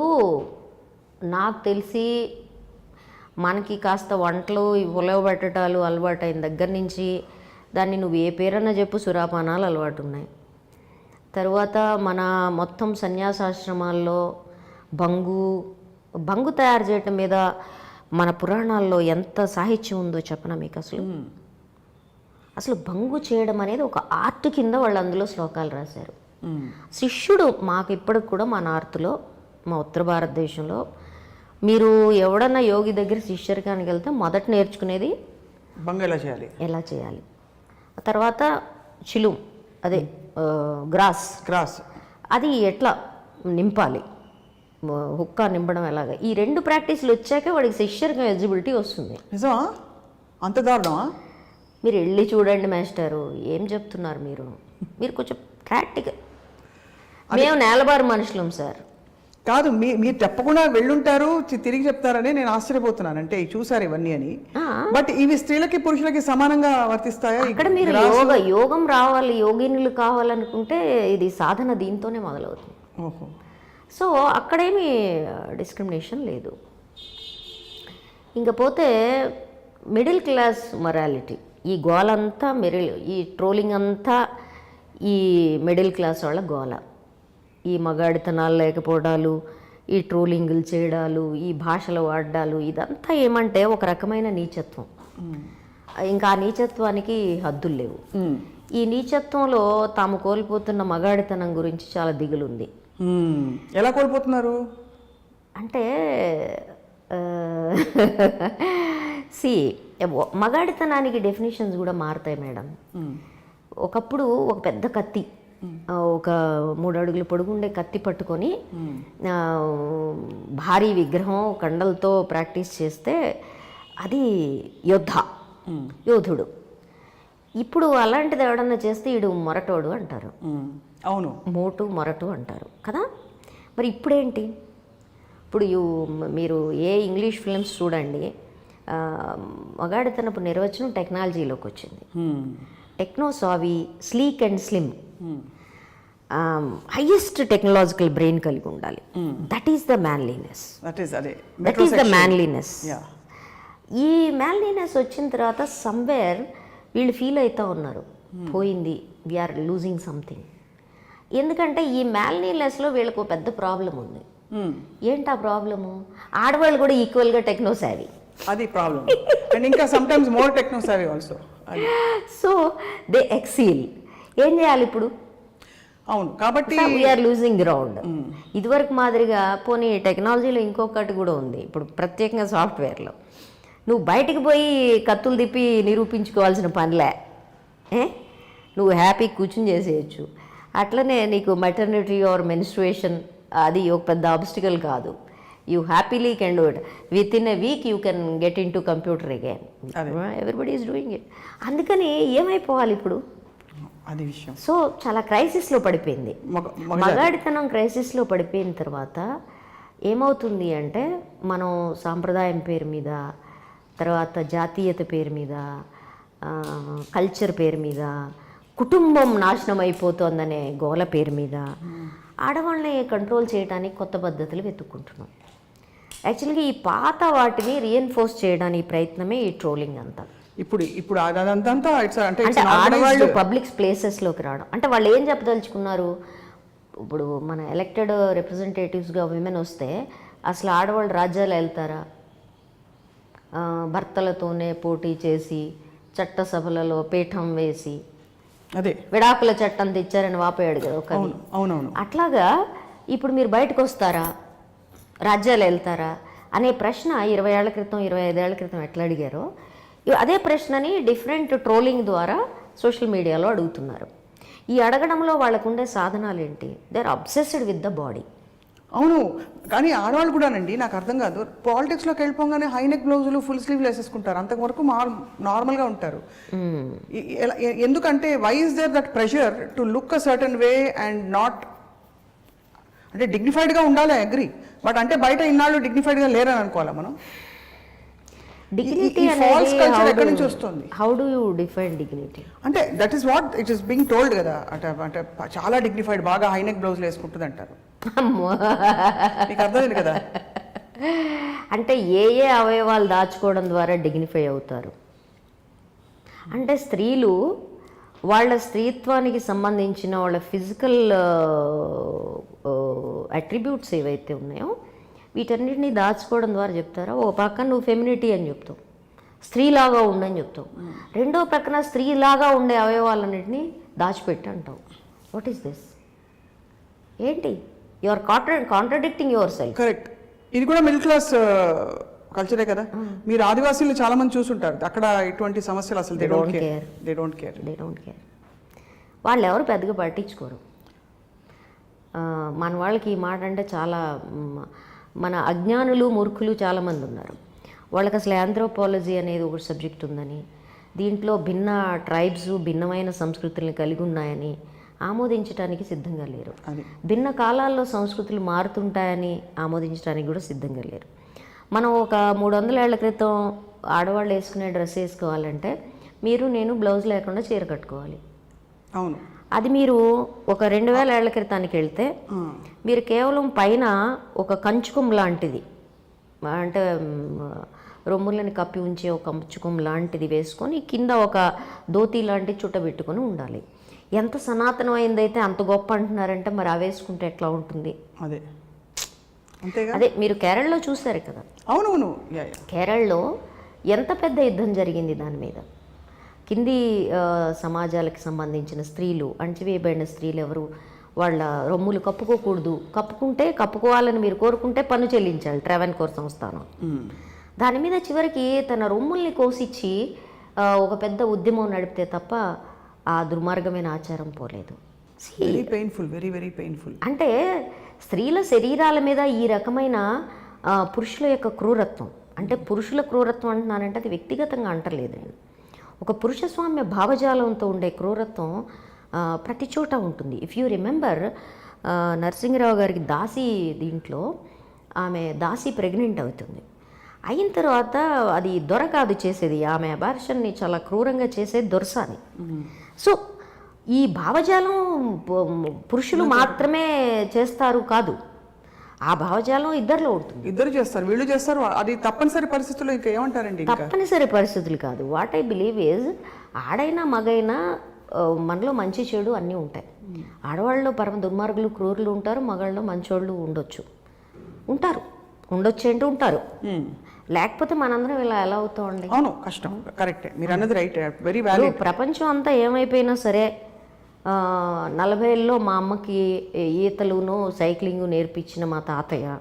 నాకు తెలిసి మనకి కాస్త వంటలు ఉలవబెట్టడాలు అలవాటు అయిన దగ్గర నుంచి దాన్ని నువ్వు ఏ పేరన్నా చెప్పు, సురాపానాలు అలవాటు ఉన్నాయి. తర్వాత మన మొత్తం సన్యాసాశ్రమాల్లో బంగు తయారు చేయటం మీద మన పురాణాల్లో ఎంత సాహిత్యం ఉందో చెప్పనా మీకు? అసలు బంగు చేయడం అనేది ఒక ఆర్ట్ కింద వాళ్ళు అందులో శ్లోకాలు రాశారు. శిష్యుడు మాకు ఇప్పటికి కూడా మా నార్త్లో, మా ఉత్తర భారతదేశంలో మీరు ఎవడన్నా యోగి దగ్గర శిష్యరికానికి వెళ్తే మొదట నేర్చుకునేది బంగు ఎలా చేయాలి. తర్వాత చిలుం, అదే గ్రాస్ అది ఎట్లా నింపాలి, హుక్కా నింపడం ఎలాగా, ఈ 2 ప్రాక్టీస్లు వచ్చాకే వాడికి శిష్యరికం ఎలిజిబిలిటీ వస్తుంది. నిజమా? అంత దారుణమా? మీరు వెళ్ళి చూడండి మాస్టారు, ఏం చెప్తున్నారు మీరు కొంచెం ప్రాక్టికల్. మేము నేలబారు మనుషులం సార్. కాదు, మీరు తప్పకుండా వెళ్ళుంటారు, తిరిగి చెప్తారని నేను ఆశ్చర్యపోతున్నాను. అంటే చూసారు ఇవన్నీ అని. బట్ ఇవి స్త్రీలకి పురుషులకి సమానంగా వర్తిస్తాయా? ఇక్కడ మీరు యోగం రావాలి, యోగినులు కావాలనుకుంటే ఇది సాధన దీంతోనే మొదలవుతుంది. ఓహో. సో అక్కడేమీ డిస్క్రిమినేషన్ లేదు. ఇంకపోతే మిడిల్ క్లాస్ మొరాలిటీ, ఈ గోలంతా ఈ ట్రోలింగ్ అంతా ఈ మిడిల్ క్లాస్ వాళ్ళ గోల. ఈ మగాడితనాలు లేకపోవడాలు, ఈ ట్రోలింగులు చేయడాలు, ఈ భాషలు వాడాలు, ఇదంతా ఏమంటే ఒక రకమైన నీచత్వం. ఇంకా ఆ నీచత్వానికి హద్దులు లేవు. ఈ నీచత్వంలో తాము కోల్పోతున్న మగాడితనం గురించి చాలా దిగులుంది. ఎలా కోల్పోతున్నారు అంటే మగాడితనానికి డెఫినేషన్స్ కూడా మారుతాయి మేడం. ఒకప్పుడు ఒక పెద్ద కత్తి, ఒక 3 అడుగుల పొడుగుండే కత్తి పట్టుకొని భారీ విగ్రహం కండలతో ప్రాక్టీస్ చేస్తే అది యోధుడు. ఇప్పుడు అలాంటిది ఎవడన్నా చేస్తే ఈడు మొరటోడు అంటారు. అవును, మోటు మొరటు అంటారు కదా. మరి ఇప్పుడేంటి? ఇప్పుడు మీరు ఏ ఇంగ్లీష్ ఫిల్మ్స్ చూడండి, మగాడితనపు నిర్వచనం టెక్నాలజీలోకి వచ్చింది. Techno savvy, sleek and slim. Highest technological brain కలిగి ఉండాలి. That is the manliness. That is the manliness. Yeah. ఈ మ్యాన్లీనెస్ వచ్చిన తర్వాత సమ్వేర్ వీళ్ళు ఫీల్ అవుతూ ఉన్నారు, పోయింది, వీఆర్ లూజింగ్ సంథింగ్. ఎందుకంటే ఈ మ్యాన్లీనెస్లో వీళ్ళకు పెద్ద ప్రాబ్లం ఉంది. ఏంటి ఆ ప్రాబ్లము? ఆడవాళ్ళు కూడా ఈక్వల్గా టెక్నో సావీ. అది ప్రాబ్లం. అండ్ ఇంకా some times more techno savvy also. So they ఎక్సీల్. ఏం చేయాలి ఇప్పుడు? అవును, కాబట్టి వీఆర్ లూజింగ్ గ్రౌండ్. ఇదివరకు మాదిరిగా పోనీ టెక్నాలజీలో ఇంకొకటి కూడా ఉంది ఇప్పుడు, ప్రత్యేకంగా సాఫ్ట్వేర్లో నువ్వు బయటికి పోయి కత్తులు తిప్పి నిరూపించుకోవాల్సిన పనిలే. నువ్వు హ్యాపీ కూర్చుని చేసేయచ్చు. అట్లనే నీకు మెటర్నిటీ ఆర్ మెన్స్ట్రుయేషన్ అది ఒక పెద్ద ఆబ్స్టికల్ కాదు. You happily can do it. With in a week you can get in to computer again. Everybody is doing it. అందుకని ఏమైపోవాలి ఇప్పుడు? అది విషయం. సో చాలా క్రైసిస్లో పడిపోయింది. మగాడితనం క్రైసిస్లో పడిపోయిన తర్వాత ఏమవుతుంది అంటే, మనం సాంప్రదాయం పేరు మీద, తర్వాత జాతీయత పేరు మీద, కల్చర్ పేరు మీద, కుటుంబం నాశనం అయిపోతుందనే గోల పేరు మీద ఆడవాళ్ళని కంట్రోల్ చేయడానికి కొత్త పద్ధతులు వెతుక్కుంటున్నాం. యాక్చువల్గా ఈ పాత వాటిని రీఎన్ఫోర్స్ చేయడానికి ప్రయత్నమే ఈ ట్రోలింగ్ అంతా. ఇప్పుడు అదంతా అంటే ఆడవాళ్ళు పబ్లిక్ ప్లేసెస్లోకి రావడం అంటే వాళ్ళు ఏం చెప్పదలుచుకున్నారు? ఇప్పుడు మన ఎలక్టెడ్ రిప్రజెంటేటివ్స్గా విమెన్ వస్తే అసలు ఆడవాళ్ళు రాజ్యాలు వెళ్తారా? భర్తలతోనే పోటీ చేసి చట్టసభలలో పీఠం వేసి అదే విడాకుల చట్టం తెచ్చారని వాపోయాడు కదా ఒక. అవునవును. అట్లాగా ఇప్పుడు మీరు బయటకు వస్తారా, రాజ్యాలు వెళ్తారా అనే ప్రశ్న 20 ఏళ్ల క్రితం 25 ఏళ్ల క్రితం ఎట్లా అడిగారో అదే ప్రశ్నని డిఫరెంట్ ట్రోలింగ్ ద్వారా సోషల్ మీడియాలో అడుగుతున్నారు. ఈ అడగడంలో వాళ్ళకు ఉండే సాధనాలు ఏంటి? They are obsessed with the body. అవును, కానీ ఆడవాళ్ళు కూడానండి, నాకు అర్థం కాదు, పాలిటిక్స్లోకి వెళ్ళిపోగానే హైనెక్ బ్లౌజులు ఫుల్ స్లీవ్లు వేసేసుకుంటారు, అంతవరకు నార్మల్గా ఉంటారు. ఎందుకంటే why is there that pressure to look a certain way and not, అంటే డిగ్నిఫైడ్గా ఉండాలి, అగ్రి, బట్ అంటే బయట ఇన్నాళ్ళు డిగ్నిఫైడ్గా లేరని అనుకోవాలా మనం? డిగ్నిటీ ఫాల్స్ కల్చర్ ఎక్కడి నుంచి వస్తుంది? How do you define dignity? అంటే that is what it is being told కదా, అంటే చాలా డిగ్నిఫైడ్, బాగా హైనెక్ బ్లౌజులు వేసుకుంటుంది అంటారు. మీకు అర్థమైంది కదా? అంటే ఏ అవయవాలు దాచుకోవడం ద్వారా డిగ్నిఫై అవుతారు అంటే, స్త్రీలు వాళ్ళ స్త్రీత్వానికి సంబంధించిన వాళ్ళ ఫిజికల్ అట్రిబ్యూట్స్ ఏవైతే ఉన్నాయో వీటన్నిటిని దాచుకోవడం ద్వారా చెప్తారా? ఓ పక్కన నువ్వు ఫెమినిటీ అని చెప్తావు, స్త్రీలాగా ఉండని చెప్తావు, రెండో పక్కన స్త్రీలాగా ఉండే అవయవాలన్నింటినీ దాచిపెట్టి అంటావు. What is this? ఏంటి? You are contradicting yourself. Correct. ఇది కూడా మిడిల్ క్లాస్ కల్చరే కదా. మీరు ఆదివాసీలు చాలా మంది చూసుంటారు, అక్కడ ఇటువంటి సమస్యలు అసలు దే డోంట్ కేర్. వాళ్ళు ఎవరు పెద్దగా పట్టించుకోరు. మన వాళ్ళకి ఈ మాట అంటే చాలా, మన అజ్ఞానులు మూర్ఖులు చాలామంది ఉన్నారు. వాళ్ళకి అసలు ఆంథ్రోపాలజీ అనేది ఒక సబ్జెక్ట్ ఉందని, దీంట్లో భిన్న ట్రైబ్స్ భిన్నమైన సంస్కృతులను కలిగి ఉన్నాయని ఆమోదించడానికి సిద్ధంగా లేరు. భిన్న కాలాల్లో సంస్కృతులు మారుతుంటాయని ఆమోదించడానికి కూడా సిద్ధంగా లేరు. మనం ఒక 300 ఏళ్ల క్రితం ఆడవాళ్ళు వేసుకునే డ్రెస్ వేసుకోవాలంటే మీరు నేను బ్లౌజ్ లేకుండా చీర కట్టుకోవాలి. అవును. అది మీరు ఒక 2000 ఏళ్ల క్రితానికి వెళ్తే మీరు కేవలం పైన ఒక కంచుకం లాంటిది, అంటే రొమ్ములని కప్పి ఉంచే ఒక కంచుకం లాంటిది వేసుకొని కింద ఒక ధోతి లాంటి చుట్టబెట్టుకొని ఉండాలి. ఎంత సనాతనమైందైతే అంత గొప్ప అంటున్నారంటే మరి అవి వేసుకుంటే ఎట్లా ఉంటుంది? అదే మీరు కేరళలో చూశారు కదా. అవునవును. కేరళలో ఎంత పెద్ద యుద్ధం జరిగింది దాని మీద. కింది సమాజాలకు సంబంధించిన స్త్రీలు, అణచివేయబడిన స్త్రీలు ఎవరు వాళ్ళ రొమ్ములు కప్పుకోకూడదు, కప్పుకోవాలని మీరు కోరుకుంటే పన్ను చెల్లించాలి ట్రావెన్కోర్ సంస్థానం. దాని మీద చివరికి తన రొమ్ముల్ని కోసిచ్చి ఒక పెద్ద ఉద్యమం నడిపితే తప్ప ఆ దుర్మార్గమైన ఆచారం పోలేదు. Very painful, very very painful. అంటే స్త్రీల శరీరాల మీద ఈ రకమైన పురుషుల యొక్క క్రూరత్వం, అంటే పురుషుల క్రూరత్వం అంటున్నానంటే అది వ్యక్తిగతంగా అంటలేదు నేను, ఒక పురుషస్వామ్య భావజాలంతో ఉండే క్రూరత్వం ప్రతి చోట ఉంటుంది. ఇఫ్ యూ రిమెంబర్ నరసింహరావు గారికి దాసి, దీంట్లో ఆమె దాసి ప్రెగ్నెంట్ అవుతుంది. అయిన తర్వాత అది దొర కాదు చేసేది, ఆమె అబార్షన్ని చాలా క్రూరంగా చేసేది దొరసాని. సో ఈ భావజాలం పురుషులు మాత్రమే చేస్తారు కాదు, ఆ భావజాలం ఇద్దరిలో ఉంటుంది. ఇద్దరు చేస్తారు, వీళ్ళు చేస్తారు. అది తప్పనిసరి పరిస్థితుల్లో ఇంకా ఏమంటారండి? తప్పనిసరి పరిస్థితులు కాదు. వాట్ ఐ బిలీవ్ ఈజ్ ఆడైనా మగైనా మనలో మంచి చెడు అన్నీ ఉంటాయి. ఆడవాళ్ళలో పరమ దుర్మార్గులు క్రూరులు ఉంటారు, మగాళ్ళలో మంచోళ్ళు ఉండొచ్చు అంటే ఉంటారు. లేకపోతే మనందరం ఇలా ఎలా అవుతామండి? అవును, కష్టం. కరెక్టే, మీరు అన్నది రైట్, వెరీ వ్యాలిడ్. ప్రపంచం అంతా ఏమైపోయినా సరే 40ఏళ్ళలో మా అమ్మకి ఈతలును సైక్లింగ్ నేర్పించిన మా తాతయ్య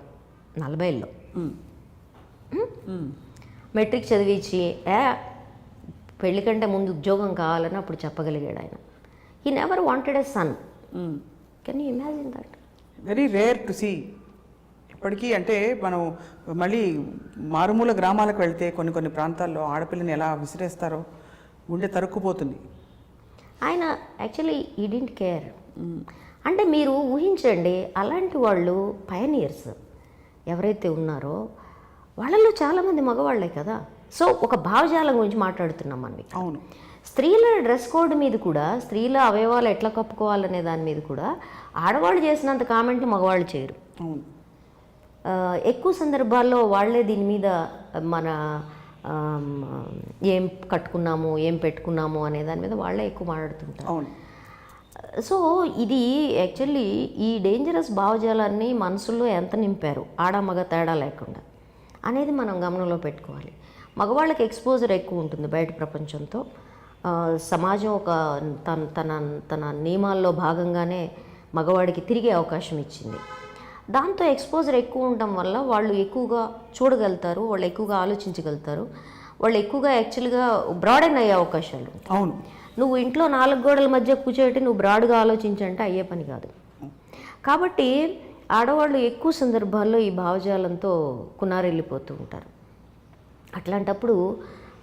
40ఏళ్ళలో మెట్రిక్ చదివించి పెళ్లి కంటే ముందు ఉద్యోగం కావాలని అప్పుడు చెప్పగలిగాడు ఆయన. He never wanted a son. Can you imagine that? Very rare to see. ఇప్పటికీ అంటే మనం మళ్ళీ మారుమూల గ్రామాలకు వెళ్తే కొన్ని ప్రాంతాల్లో ఆడపిల్లని ఎలా విసిరేస్తారో గుండె తరుక్కుపోతుంది. ఆయన యాక్చువల్లీ ఈ డింట్ కేర్. అంటే మీరు ఊహించండి, అలాంటి వాళ్ళు పయనీర్స్ ఎవరైతే ఉన్నారో వాళ్ళలో చాలామంది మగవాళ్లే కదా. సో ఒక భావజాలం గురించి మాట్లాడుతున్నాం మనం. అవును, స్త్రీల డ్రెస్ కోడ్ మీద కూడా, స్త్రీల అవయవాలు ఎట్లా కప్పుకోవాలనే దాని మీద కూడా ఆడవాళ్ళు చేసినంత కామెంట్ మగవాళ్ళు చేయరు. అవును, ఎక్కువ సందర్భాల్లో వాళ్ళే దీని మీద మన ఏం కట్టుకున్నాము ఏం పెట్టుకున్నాము అనే దాని మీద వాళ్ళే ఎక్కువ మాట్లాడుతుంటారు. అవును. సో ఇది యాక్చువల్లీ ఈ డేంజరస్ భావజాలాన్ని మనసులో ఎంత నింపారు ఆడ మగ తేడా లేకుండా అనేది మనం గమనంలో పెట్టుకోవాలి. మగవాళ్ళకి ఎక్స్పోజర్ ఎక్కువ ఉంటుంది బయట ప్రపంచంతో. సమాజం ఒక తన నియమాల్లో భాగంగానే మగవాడికి తిరిగే అవకాశం ఇచ్చింది. దాంతో ఎక్స్పోజర్ ఎక్కువ ఉండటం వల్ల వాళ్ళు ఎక్కువగా చూడగలుగుతారు, వాళ్ళు ఎక్కువగా ఆలోచించగలుగుతారు, వాళ్ళు ఎక్కువగా యాక్చువల్గా బ్రాడెన్ అయ్యే అవకాశాలు ఉంటాయి. అవును. నువ్వు ఇంట్లో 4 గోడల మధ్య కూర్చోబెట్టి నువ్వు బ్రాడ్గా ఆలోచించంటే అయ్యే పని కాదు. కాబట్టి ఆడవాళ్ళు ఎక్కువ సందర్భాల్లో ఈ భావజాలంతో కునారెళ్ళిపోతూ ఉంటారు. అట్లాంటప్పుడు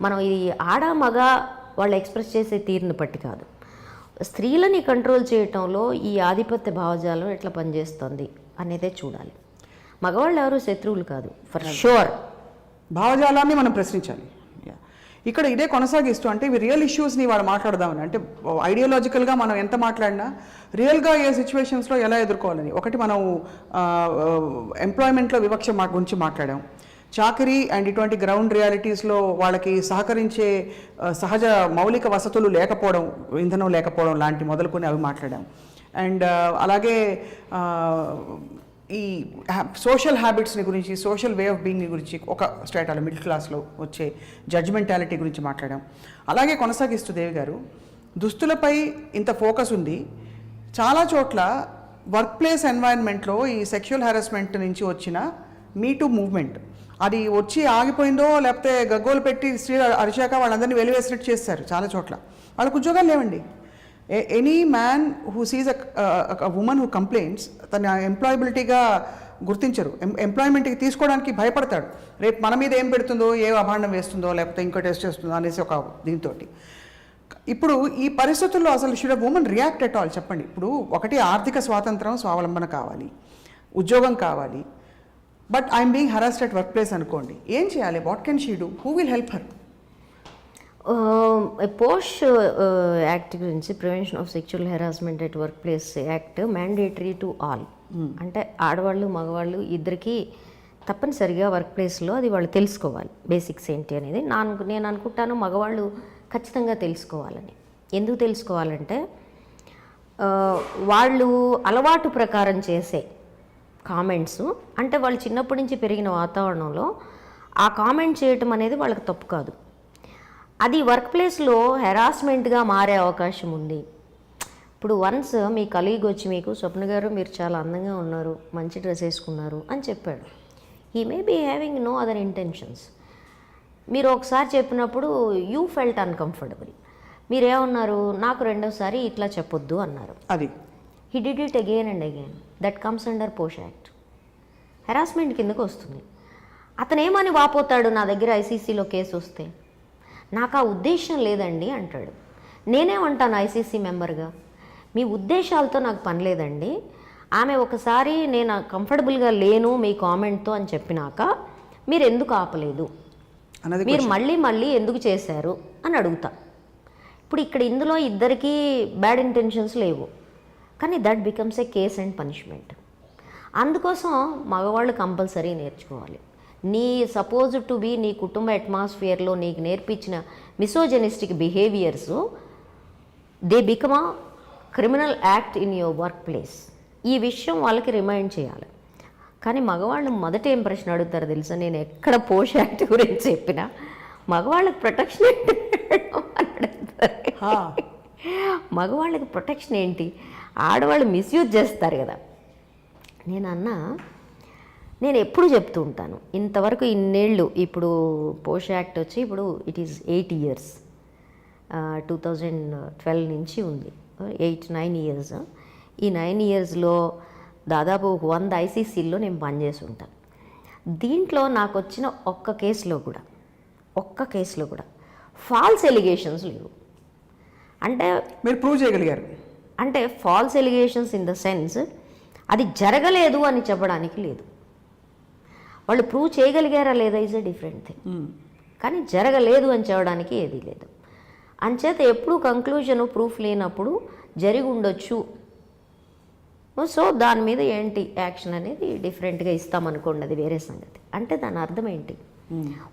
మనం ఈ ఆడ మగ వాళ్ళు ఎక్స్ప్రెస్ చేసే తీరుని బట్టి కాదు, స్త్రీలని కంట్రోల్ చేయటంలో ఈ ఆధిపత్య భావజాలం ఎట్లా పనిచేస్తుంది అనేదే చూడాలి. మగవాళ్ళు ఎవరు శత్రువులు కాదు, ఫర్ షూర్. భావజాలాన్ని మనం ప్రశ్నించాలి. ఇక్కడ ఇదే కొనసాగిస్తూ అంటే ఇవి రియల్ ఇష్యూస్ని వాడు మాట్లాడదామని, అంటే ఐడియాలజికల్గా మనం ఎంత మాట్లాడినా రియల్గా ఏ సిచ్యువేషన్స్లో ఎలా ఎదుర్కోవాలని. ఒకటి మనం ఎంప్లాయ్మెంట్లో వివక్ష గురించి మాట్లాడాం, చాకరీ అండ్ ఇటువంటి గ్రౌండ్ రియాలిటీస్లో వాళ్ళకి సహకరించే సహజ మౌలిక వసతులు లేకపోవడం, ఇంధనం లేకపోవడం లాంటి మొదలుకొని అవి మాట్లాడాం. అండ్ అలాగే ఈ సోషల్ హ్యాబిట్స్ని గురించి, సోషల్ వే ఆఫ్ బీయింగ్ని గురించి, ఒక స్ట్రాటాలో మిడిల్ క్లాస్లో వచ్చే జడ్జ్మెంటాలిటీ గురించి మాట్లాడాం. అలాగే కొనసాగిస్తూ దేవి గారు, దుస్తులపై ఇంత ఫోకస్ ఉంది, చాలా చోట్ల వర్క్ ప్లేస్ ఎన్వైరన్మెంట్లో ఈ సెక్షువల్ హెరాస్మెంట్ నుంచి వచ్చిన మీటూ మూవ్మెంట్ అది వచ్చి ఆగిపోయిందో లేకపోతే గగ్గోలు పెట్టి స్త్రీలు అరిచాక వాళ్ళందరినీ వెలివేసినట్టు చేస్తారు. చాలా చోట్ల వాళ్ళకు ఉద్యోగాలు లేవండి. Any man who seize a women who complaints తన ఎంప్లాయబిలిటీగా గుర్తించరు, ఎంప్లాయ్మెంట్కి తీసుకోవడానికి భయపడతాడు. రేపు మన మీద ఏం పెడుతుందో, ఏ అభాండం వేస్తుందో, లేకపోతే ఇంకో టెస్ట్ చేస్తుందో అనేసి ఒక దీంతో. ఇప్పుడు ఈ పరిస్థితుల్లో అసలు should a woman react at all? చెప్పండి. ఇప్పుడు ఒకటి ఆర్థిక స్వాతంత్రం, స్వావలంబన కావాలి, ఉద్యోగం కావాలి, but I'm being harassed at workplace అనుకోండి, ఏం చేయాలి? What can she do? Who will help her? POSH act గురించి, prevention of sexual harassment at workplace act mandatory to all. అంటే ఆడవాళ్ళు మగవాళ్ళు ఇద్దరికీ తప్పనిసరిగా వర్క్ ప్లేస్లో అది వాళ్ళు తెలుసుకోవాలి బేసిక్స్ ఏంటి అనేది. నేను అనుకుంటాను మగవాళ్ళు ఖచ్చితంగా తెలుసుకోవాలని. ఎందుకు తెలుసుకోవాలంటే వాళ్ళు అలవాటు ప్రకారం చేసే కామెంట్స్, అంటే వాళ్ళు చిన్నప్పటి నుంచి పెరిగిన వాతావరణంలో ఆ కామెంట్ చేయటం అనేది వాళ్ళకి తప్పు కాదు. అది వర్క్ ప్లేస్లో హెరాస్మెంట్గా మారే అవకాశం ఉంది. ఇప్పుడు వన్స్ మీ కలీగ్ వచ్చి మీకు, స్వప్న గారు మీరు చాలా అందంగా ఉన్నారు, మంచి డ్రెస్ వేసుకున్నారు అని చెప్పాడు. He may be having no other intentions. మీరు ఒకసారి చెప్పినప్పుడు యూ ఫెల్ట్ అన్కంఫర్టబుల్. మీరేమన్నారు? నాకు రెండోసారి ఇట్లా చెప్పొద్దు అన్నారు. అది he did it again and again. That comes under posh act, harassment కిందకు వస్తుంది. అతను ఏమని వాపోతాడు? నా దగ్గర ఐసీసీలో కేసు వస్తే నాకు ఆ ఉద్దేశం లేదండి అంటాడు. నేనేమంటాను ఐసీసీ మెంబర్గా, మీ ఉద్దేశాలతో నాకు పని లేదండి, ఆమె ఒకసారి నేను కంఫర్టబుల్గా లేను మీ కామెంట్తో అని చెప్పినాక మీరు ఎందుకు ఆపలేదు, మీరు మళ్ళీ మళ్ళీ ఎందుకు చేశారు అని అడుగుతా. ఇప్పుడు ఇక్కడ ఇందులో ఇద్దరికీ బ్యాడ్ ఇంటెన్షన్స్ లేవు, కానీ that becomes a case and punishment. అందుకోసం మగవాళ్ళు కంపల్సరీ నేర్చుకోవాలి. నీ సపోజ్ టు బీ నీ కుటుంబ అట్మాస్ఫియర్లో నీకు నేర్పించిన misogynistic behaviours they become a criminal act in your workplace. ఈ విషయం వాళ్ళకి రిమైండ్ చేయాలి. కానీ మగవాళ్ళు మొదట ఏం ప్రశ్న అడుగుతారో తెలుసా, నేను ఎక్కడ పోష్ యాక్ట్ గురించి చెప్పినా మగవాళ్ళకి ప్రొటెక్షన్ ఏంటి మగవాళ్ళకి ప్రొటెక్షన్ ఏంటి, ఆడవాళ్ళు మిస్యూజ్ చేస్తారు కదా. నేను ఎప్పుడు చెప్తూ ఉంటాను, ఇంతవరకు ఇన్నేళ్ళు, ఇప్పుడు పోష్ యాక్ట్ వచ్చి ఇప్పుడు ఇట్ ఈస్ 8 years, 2012 నుంచి ఉంది, 8-9 years. ఈ 9 yearsలో దాదాపు 100 ICCల్లో నేను పనిచేసి ఉంటాను. దీంట్లో నాకు వచ్చిన ఒక్క కేసులో కూడా ఫాల్స్ ఎలిగేషన్స్ లేవు. అంటే మీరు ప్రూవ్ చేయగలిగారు. అంటే false allegations in the sense అది జరగలేదు అని చెప్పడానికి లేదు. వాళ్ళు ప్రూవ్ చేయగలిగారా లేదా ఈజ్ ఎ డిఫరెంట్ థింగ్, కానీ జరగలేదు అని చెప్పడానికి ఏదీ లేదు. అంచేత ఎప్పుడు కంక్లూజన్ ప్రూఫ్ లేనప్పుడు జరిగి ఉండొచ్చు, సో దాని మీద ఏంటి యాక్షన్ అనేది డిఫరెంట్గా ఇస్తామనుకోండి, అది వేరే సంగతి. అంటే దాని అర్థం ఏంటి,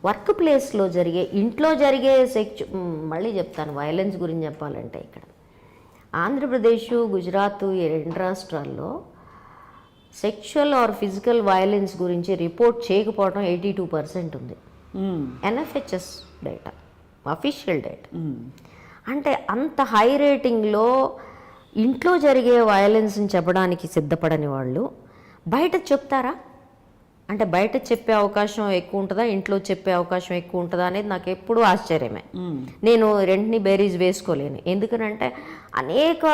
వర్క్ ప్లేస్లో జరిగే, ఇంట్లో జరిగే మళ్ళీ చెప్తాను వైలెన్స్ గురించి చెప్పాలంటే, ఇక్కడ ఆంధ్రప్రదేశ్, గుజరాత్, ఈ 2 రాష్ట్రాల్లో సెక్షువల్ ఆర్ ఫిజికల్ వైలెన్స్ గురించి రిపోర్ట్ చేయకపోవడం 82% ఉంది. NFHS data, official data. అంటే అంత హై రేటింగ్లో ఇంట్లో జరిగే వైలెన్స్ని చెప్పడానికి సిద్ధపడని వాళ్ళు బయట చెప్తారా? అంటే బయట చెప్పే అవకాశం ఎక్కువ ఉంటుందా, ఇంట్లో చెప్పే అవకాశం ఎక్కువ ఉంటుందా అనేది నాకు ఎప్పుడూ ఆశ్చర్యమే. నేను రెంటిని బేరీజ్ వేసుకోలేను, ఎందుకనంటే అనేక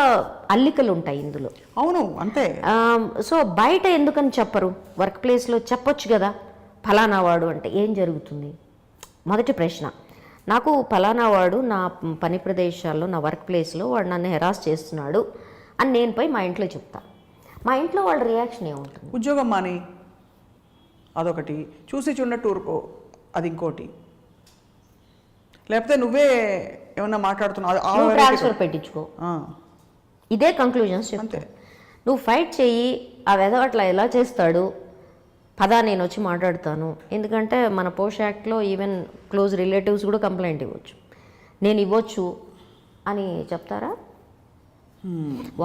అల్లికలు ఉంటాయి ఇందులో. అవును, అంతే. సో బయట ఎందుకని చెప్పరు, వర్క్ ప్లేస్లో చెప్పొచ్చు కదా. ఫలానా వాడు అంటే ఏం జరుగుతుంది? మొదటి ప్రశ్న. నాకు ఫలానా వాడు నా పని ప్రదేశాల్లో, నా వర్క్ ప్లేస్లో వాడు నన్ను హెరాస్ చేస్తున్నాడు అని నేను పోయి మా ఇంట్లో చెప్తా. మా ఇంట్లో వాళ్ళ రియాక్షన్ ఏముంటుంది? ఉద్యోగం మాని, అదొకటి. చూసి చూడనట్టు ఊరుకో, అది ఇంకోటి. లేకపోతే నువ్వే ఏమన్నా మాట్లాడుతున్నావు, ట్రాన్స్ఫర్ పెట్టించుకో, ఇదే కంక్లూజన్స్ చెప్తే. నువ్వు ఫైట్ చెయ్యి, ఆ వెధవట్లా ఎలా చేస్తాడు, పదా నేను వచ్చి మాట్లాడతాను. ఎందుకంటే మన పోష్ యాక్ట్లో ఈవెన్ క్లోజ్ రిలేటివ్స్ కూడా కంప్లైంట్ ఇవ్వచ్చు, నేను ఇవ్వచ్చు అని చెప్తారా?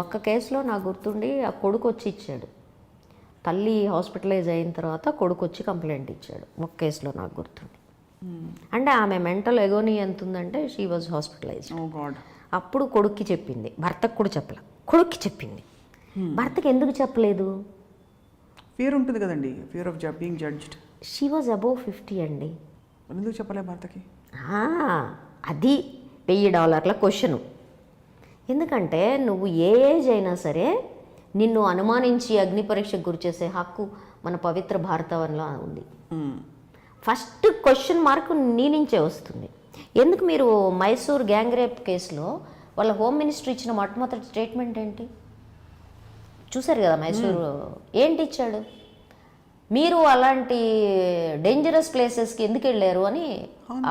ఒక్క కేసులో నాకు గుర్తుండి ఆ కొడుకు వచ్చి ఇచ్చాడు, తల్లి హాస్పిటలైజ్ అయిన తర్వాత కొడుకు వచ్చి కంప్లైంట్ ఇచ్చాడు. ఒక కేసులో నాకు గుర్తుంది. అంటే ఆమె మెంటల్ ఎగోనీ ఎంత ఉందంటే షీ వాజ్ హాస్పిటలైజ్. అప్పుడు కొడుక్కి చెప్పింది, భర్తకు కూడా చెప్పలే, కొడుక్కి చెప్పింది. భర్తకి ఎందుకు చెప్పలేదు? ఫియర్ ఉంటుంది కదండి, fear of being judged. She was above 50 అండి. ఎందుకు చెప్పలే భర్తకి? అది $1000 క్వశ్చను. ఎందుకంటే నువ్వు ఏ ఏజ్ అయినా సరే నిన్ను అనుమానించి అగ్ని పరీక్షకు గురిచేసే హక్కు మన పవిత్ర భారతవనంలో ఉంది. ఫస్ట్ క్వశ్చన్ మార్క్ నీ నుంచే వస్తుంది. ఎందుకు మీరు మైసూర్ గ్యాంగ్ రేప్ కేసులో వాళ్ళ హోమ్ మినిస్టర్ ఇచ్చిన మొట్టమొదటి స్టేట్మెంట్ ఏంటి చూశారు కదా? మైసూర్ ఏంటి ఇచ్చాడు, మీరు అలాంటి డేంజరస్ ప్లేసెస్కి ఎందుకు వెళ్ళారు అని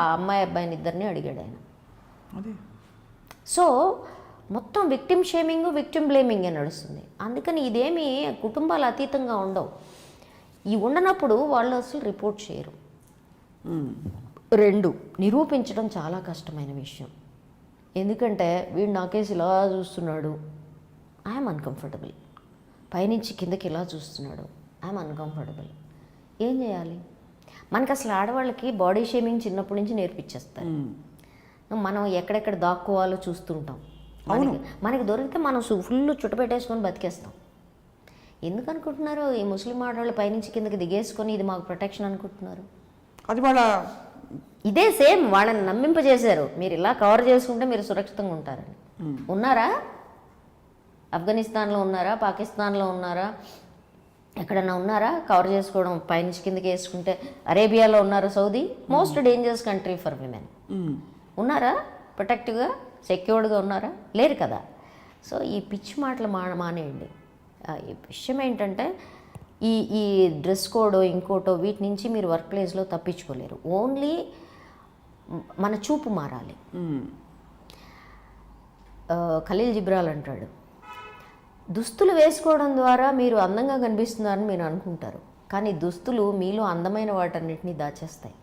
ఆ అబ్బాయిని ఇద్దరిని అడిగాడు ఆయన. సో మొత్తం విక్టిమ్ షేమింగ్, విక్టిమ్ బ్లేమింగ్ నడుస్తుంది. అందుకని ఇదేమి కుటుంబాలు అతీతంగా ఉండవు. ఈ ఉండనప్పుడు వాళ్ళు అసలు రిపోర్ట్ చేయరు. 2 నిరూపించడం చాలా కష్టమైన విషయం. ఎందుకంటే వీడు నా కేసు ఇలా చూస్తున్నాడు, ఐఎమ్ అన్కంఫర్టబుల్. పైనుంచి కిందకి ఇలా చూస్తున్నాడు, ఐఎమ్ అన్కంఫర్టబుల్. ఏం చేయాలి? మనకి అసలు ఆడవాళ్ళకి బాడీ షేమింగ్ చిన్నప్పటి నుంచి నేర్పించేస్తారు. మనం ఎక్కడెక్కడ దాక్కోవాలో చూస్తుంటాం. మనకి దొరికితే మనం ఫుల్ చుట్టపెట్టేసుకొని బతికేస్తాం. ఎందుకు అనుకుంటున్నారు ఈ ముస్లిం ఆడవాళ్ళు పైనుంచి కిందకి దిగేసుకొని ఇది మాకు ప్రొటెక్షన్ అనుకుంటున్నారు? అది వాళ్ళ ఇదే సేమ్ వాళ్ళని నమ్మింపజేశారు, మీరు ఇలా కవర్ చేసుకుంటే మీరు సురక్షితంగా ఉంటారని. ఉన్నారా? ఆఫ్ఘనిస్తాన్లో ఉన్నారా, పాకిస్తాన్లో ఉన్నారా, ఎక్కడన్నా ఉన్నారా కవర్ చేసుకోవడం పైనుంచి కిందకి వేసుకుంటే? అరేబియాలో ఉన్నారా? Saudi most dangerous country for women. ఉన్నారా ప్రొటెక్టివ్గా, సెక్యూర్డ్గా ఉన్నారా? లేరు కదా. సో ఈ పిచ్చి మాటలు మానేయండి. ఈ విషయం ఏంటంటే ఈ డ్రెస్ కోడో ఇంకోటో వీటి నుంచి మీరు వర్క్ ప్లేస్లో తప్పించుకోలేరు. ఓన్లీ మన చూపు మారాలి. ఖలీల్ జిబ్రాల్ అంటాడు, దుస్తులు వేసుకోవడం ద్వారా మీరు అందంగా కనిపిస్తున్నారని మీరు అనుకుంటారు, కానీ దుస్తులు మీలో అందమైన వాటన్నిటిని దాచేస్తాయి,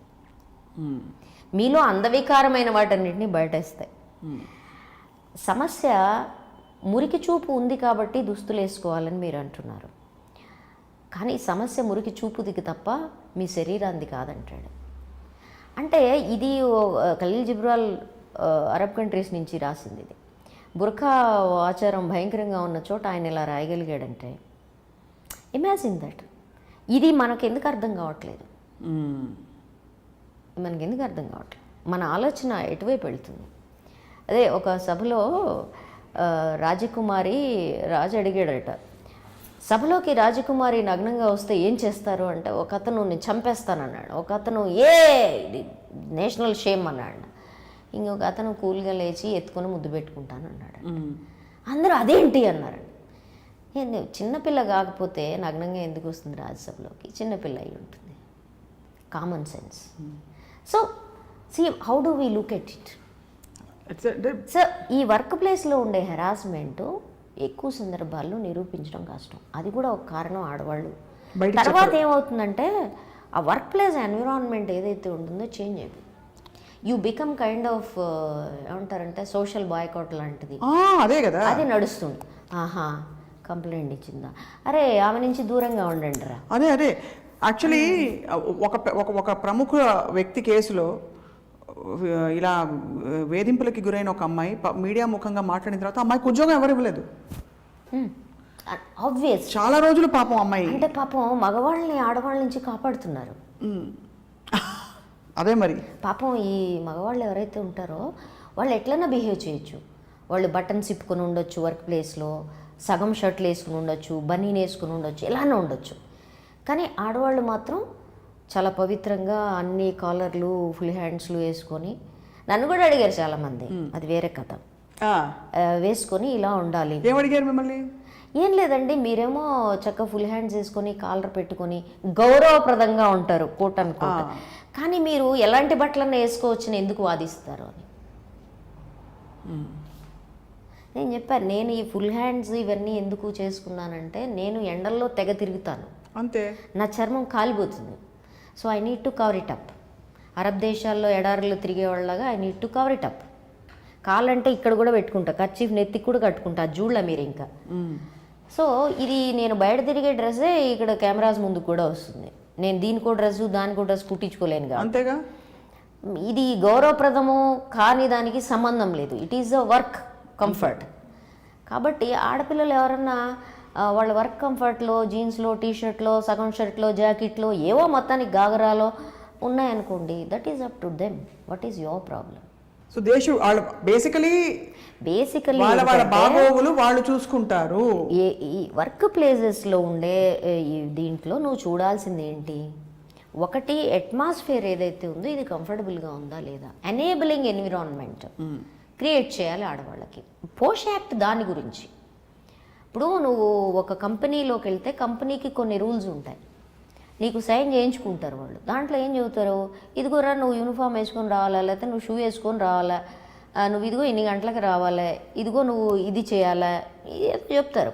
మీలో అందవికారమైన వాటన్నిటిని బయటేస్తాయి. సమస్య మురికి చూపు ఉంది కాబట్టి దుస్తులు వేసుకోవాలని మీరు అంటున్నారు, కానీ సమస్య మురికి చూపుదికి తప్ప మీ శరీరానికి కాదంటాడు. అంటే ఇది ఖలీల్ జిబ్రాల్ అరబ్ కంట్రీస్ నుంచి రాసింది. ఇది బుర్ఖా ఆచారం భయంకరంగా ఉన్న చోట ఆయన ఇలా రాయగలిగాడంటే ఇమాజిన్ దట్. ఇది మనకు ఎందుకు అర్థం కావట్లేదు, మనకెందుకు అర్థం కావట్లేదు? మన ఆలోచన ఎటువైపు వెళ్తుంది? అదే ఒక సభలో రాజకుమారి రాజు అడిగాడట, సభలోకి రాజకుమారి నగ్నంగా వస్తే ఏం చేస్తారు అంటే, ఒక అతను నేను చంపేస్తానన్నాడు, ఒక అతను ఇది నేషనల్ షేమ్ అన్నాడు, ఇంకొక అతను కూల్గా లేచి ఎత్తుకొని ముద్దు పెట్టుకుంటానన్నాడు. అందరూ అదేంటి అన్నారు. చిన్నపిల్ల కాకపోతే నగ్నంగా ఎందుకు వస్తుంది రాజ్యసభలోకి? చిన్నపిల్ల అయి ఉంటుంది. Common sense. So see how do we look at it. So ఈ వర్క్ ప్లేస్లో ఉండే హెరాస్మెంటు ఎక్కువ సందర్భాల్లో నిరూపించడం కష్టం. అది కూడా ఒక కారణం ఆడవాళ్ళు. తర్వాత ఏమవుతుందంటే ఆ వర్క్ ప్లేస్ ఎన్విరాన్మెంట్ ఏదైతే ఉంటుందో చేంజ్ అయిపోతుంది. యూ బికమ్ కైండ్ ఆఫ్ ఏమంటారంటే సోషల్ బాయ్కాట్ లాంటిది. అదే కదా, అది నడుస్తుంది. ఆహా కంప్లైంట్ ఇచ్చిందా, అరే ఆమె నుంచి దూరంగా ఉండండి రా. అదే యాక్చువల్లీ ఒక ప్రముఖ వ్యక్తి కేసులో ఇలా వేధింపులకి గురైన ఒక అమ్మాయి మీడియా ముఖంగా మాట్లాడిన తర్వాత అమ్మాయికి ఉద్యోగం ఎవరు ఇవ్వలేదు. ఆబ్వియస్. చాలా రోజులు పాపం అమ్మాయి అంటే పాపం మగవాళ్ళని ఆడవాళ్ళ నుంచి కాపాడుతున్నారు. అదే మరి పాపం ఈ మగవాళ్ళు ఎవరైతే ఉంటారో వాళ్ళు ఎట్లైనా బిహేవ్ చేయొచ్చు. వాళ్ళు బటన్స్ ఇప్పుకొని ఉండొచ్చు, వర్క్ ప్లేస్లో సగం షర్ట్లు వేసుకుని ఉండొచ్చు, బనీన్ వేసుకుని ఉండొచ్చు, ఎలానే ఉండొచ్చు. కానీ ఆడవాళ్ళు మాత్రం చాలా పవిత్రంగా అన్ని కాలర్లు ఫుల్ హ్యాండ్స్లు వేసుకొని, నన్ను కూడా అడిగారు చాలామంది, అది వేరే కథ, వేసుకొని ఇలా ఉండాలి. ఏమడిగారు మిమ్మల్ని? ఏం లేదండి, మీరేమో చక్కగా ఫుల్ హ్యాండ్స్ వేసుకొని కాలర్ పెట్టుకొని గౌరవప్రదంగా ఉంటారు కోట్ అనుకోట, కానీ మీరు ఎలాంటి బట్టలన్నా వేసుకోవచ్చని ఎందుకు వాదిస్తారు అని నేను చెప్పాను. నేను ఈ ఫుల్ హ్యాండ్స్ ఇవన్నీ ఎందుకు చేసుకున్నానంటే, నేను ఎండల్లో తెగ తిరుగుతాను, అంతే, నా చర్మం కాలిపోతుంది. So I need to cover it up. Arab దేశాల్లో ఎడారులు తిరిగేవాళ్ళగా I need to cover it up. కాలంటే ఇక్కడ కూడా పెట్టుకుంటా, కర్చీఫ్ నెత్తికి కూడా కట్టుకుంటా, జూళ్ళ మీరు ఇంకా. సో ఇది నేను బయట తిరిగే డ్రెస్సే ఇక్కడ కెమెరాస్ ముందుకు కూడా వస్తుంది. నేను దీనికో డ్రెస్సు దానికో డ్రెస్ కుట్టించుకోలేను కదా, అంతేగా. ఇది గౌరవప్రదము కాని దానికి సంబంధం లేదు. It is a work comfort. కాబట్టి ఆడపిల్లలు ఎవరన్నా వాళ్ళ వర్క్ కంఫర్ట్లో జీన్స్లో, టీషర్ట్లో, సగం షర్ట్లో, జాకెట్లో, ఏవో మొత్తానికి గాగరాలో ఉన్నాయనుకోండి, that is up to them. What is your problem? So దేశం బేసికలీ వాళ్ళ బాగోగులు వాళ్ళు చూసుకుంటారు. ఈ వర్క్ ప్లేసెస్లో ఉండే ఈ దీంట్లో నువ్వు చూడాల్సింది ఏంటి? ఒకటి, అట్మాస్ఫియర్ ఏదైతే ఉందో ఇది కంఫర్టబుల్గా ఉందా లేదా, ఎనేబులింగ్ ఎన్విరాన్మెంట్ క్రియేట్ చేయాలి ఆడవాళ్ళకి. పోష్ యాక్ట్ దాని గురించి. ఇప్పుడు నువ్వు ఒక కంపెనీలోకి వెళ్తే కంపెనీకి కొన్ని రూల్స్ ఉంటాయి, నీకు సైన్ చేయించుకుంటారు వాళ్ళు. దాంట్లో ఏం చెబుతారు, ఇదిగోరా నువ్వు యూనిఫామ్ వేసుకొని రావాలా, లేకపోతే నువ్వు షూ వేసుకొని రావాలా, నువ్వు ఇదిగో ఇన్ని గంటలకు రావాలా, ఇదిగో నువ్వు ఇది చేయాలా, ఏదో చెప్తారు.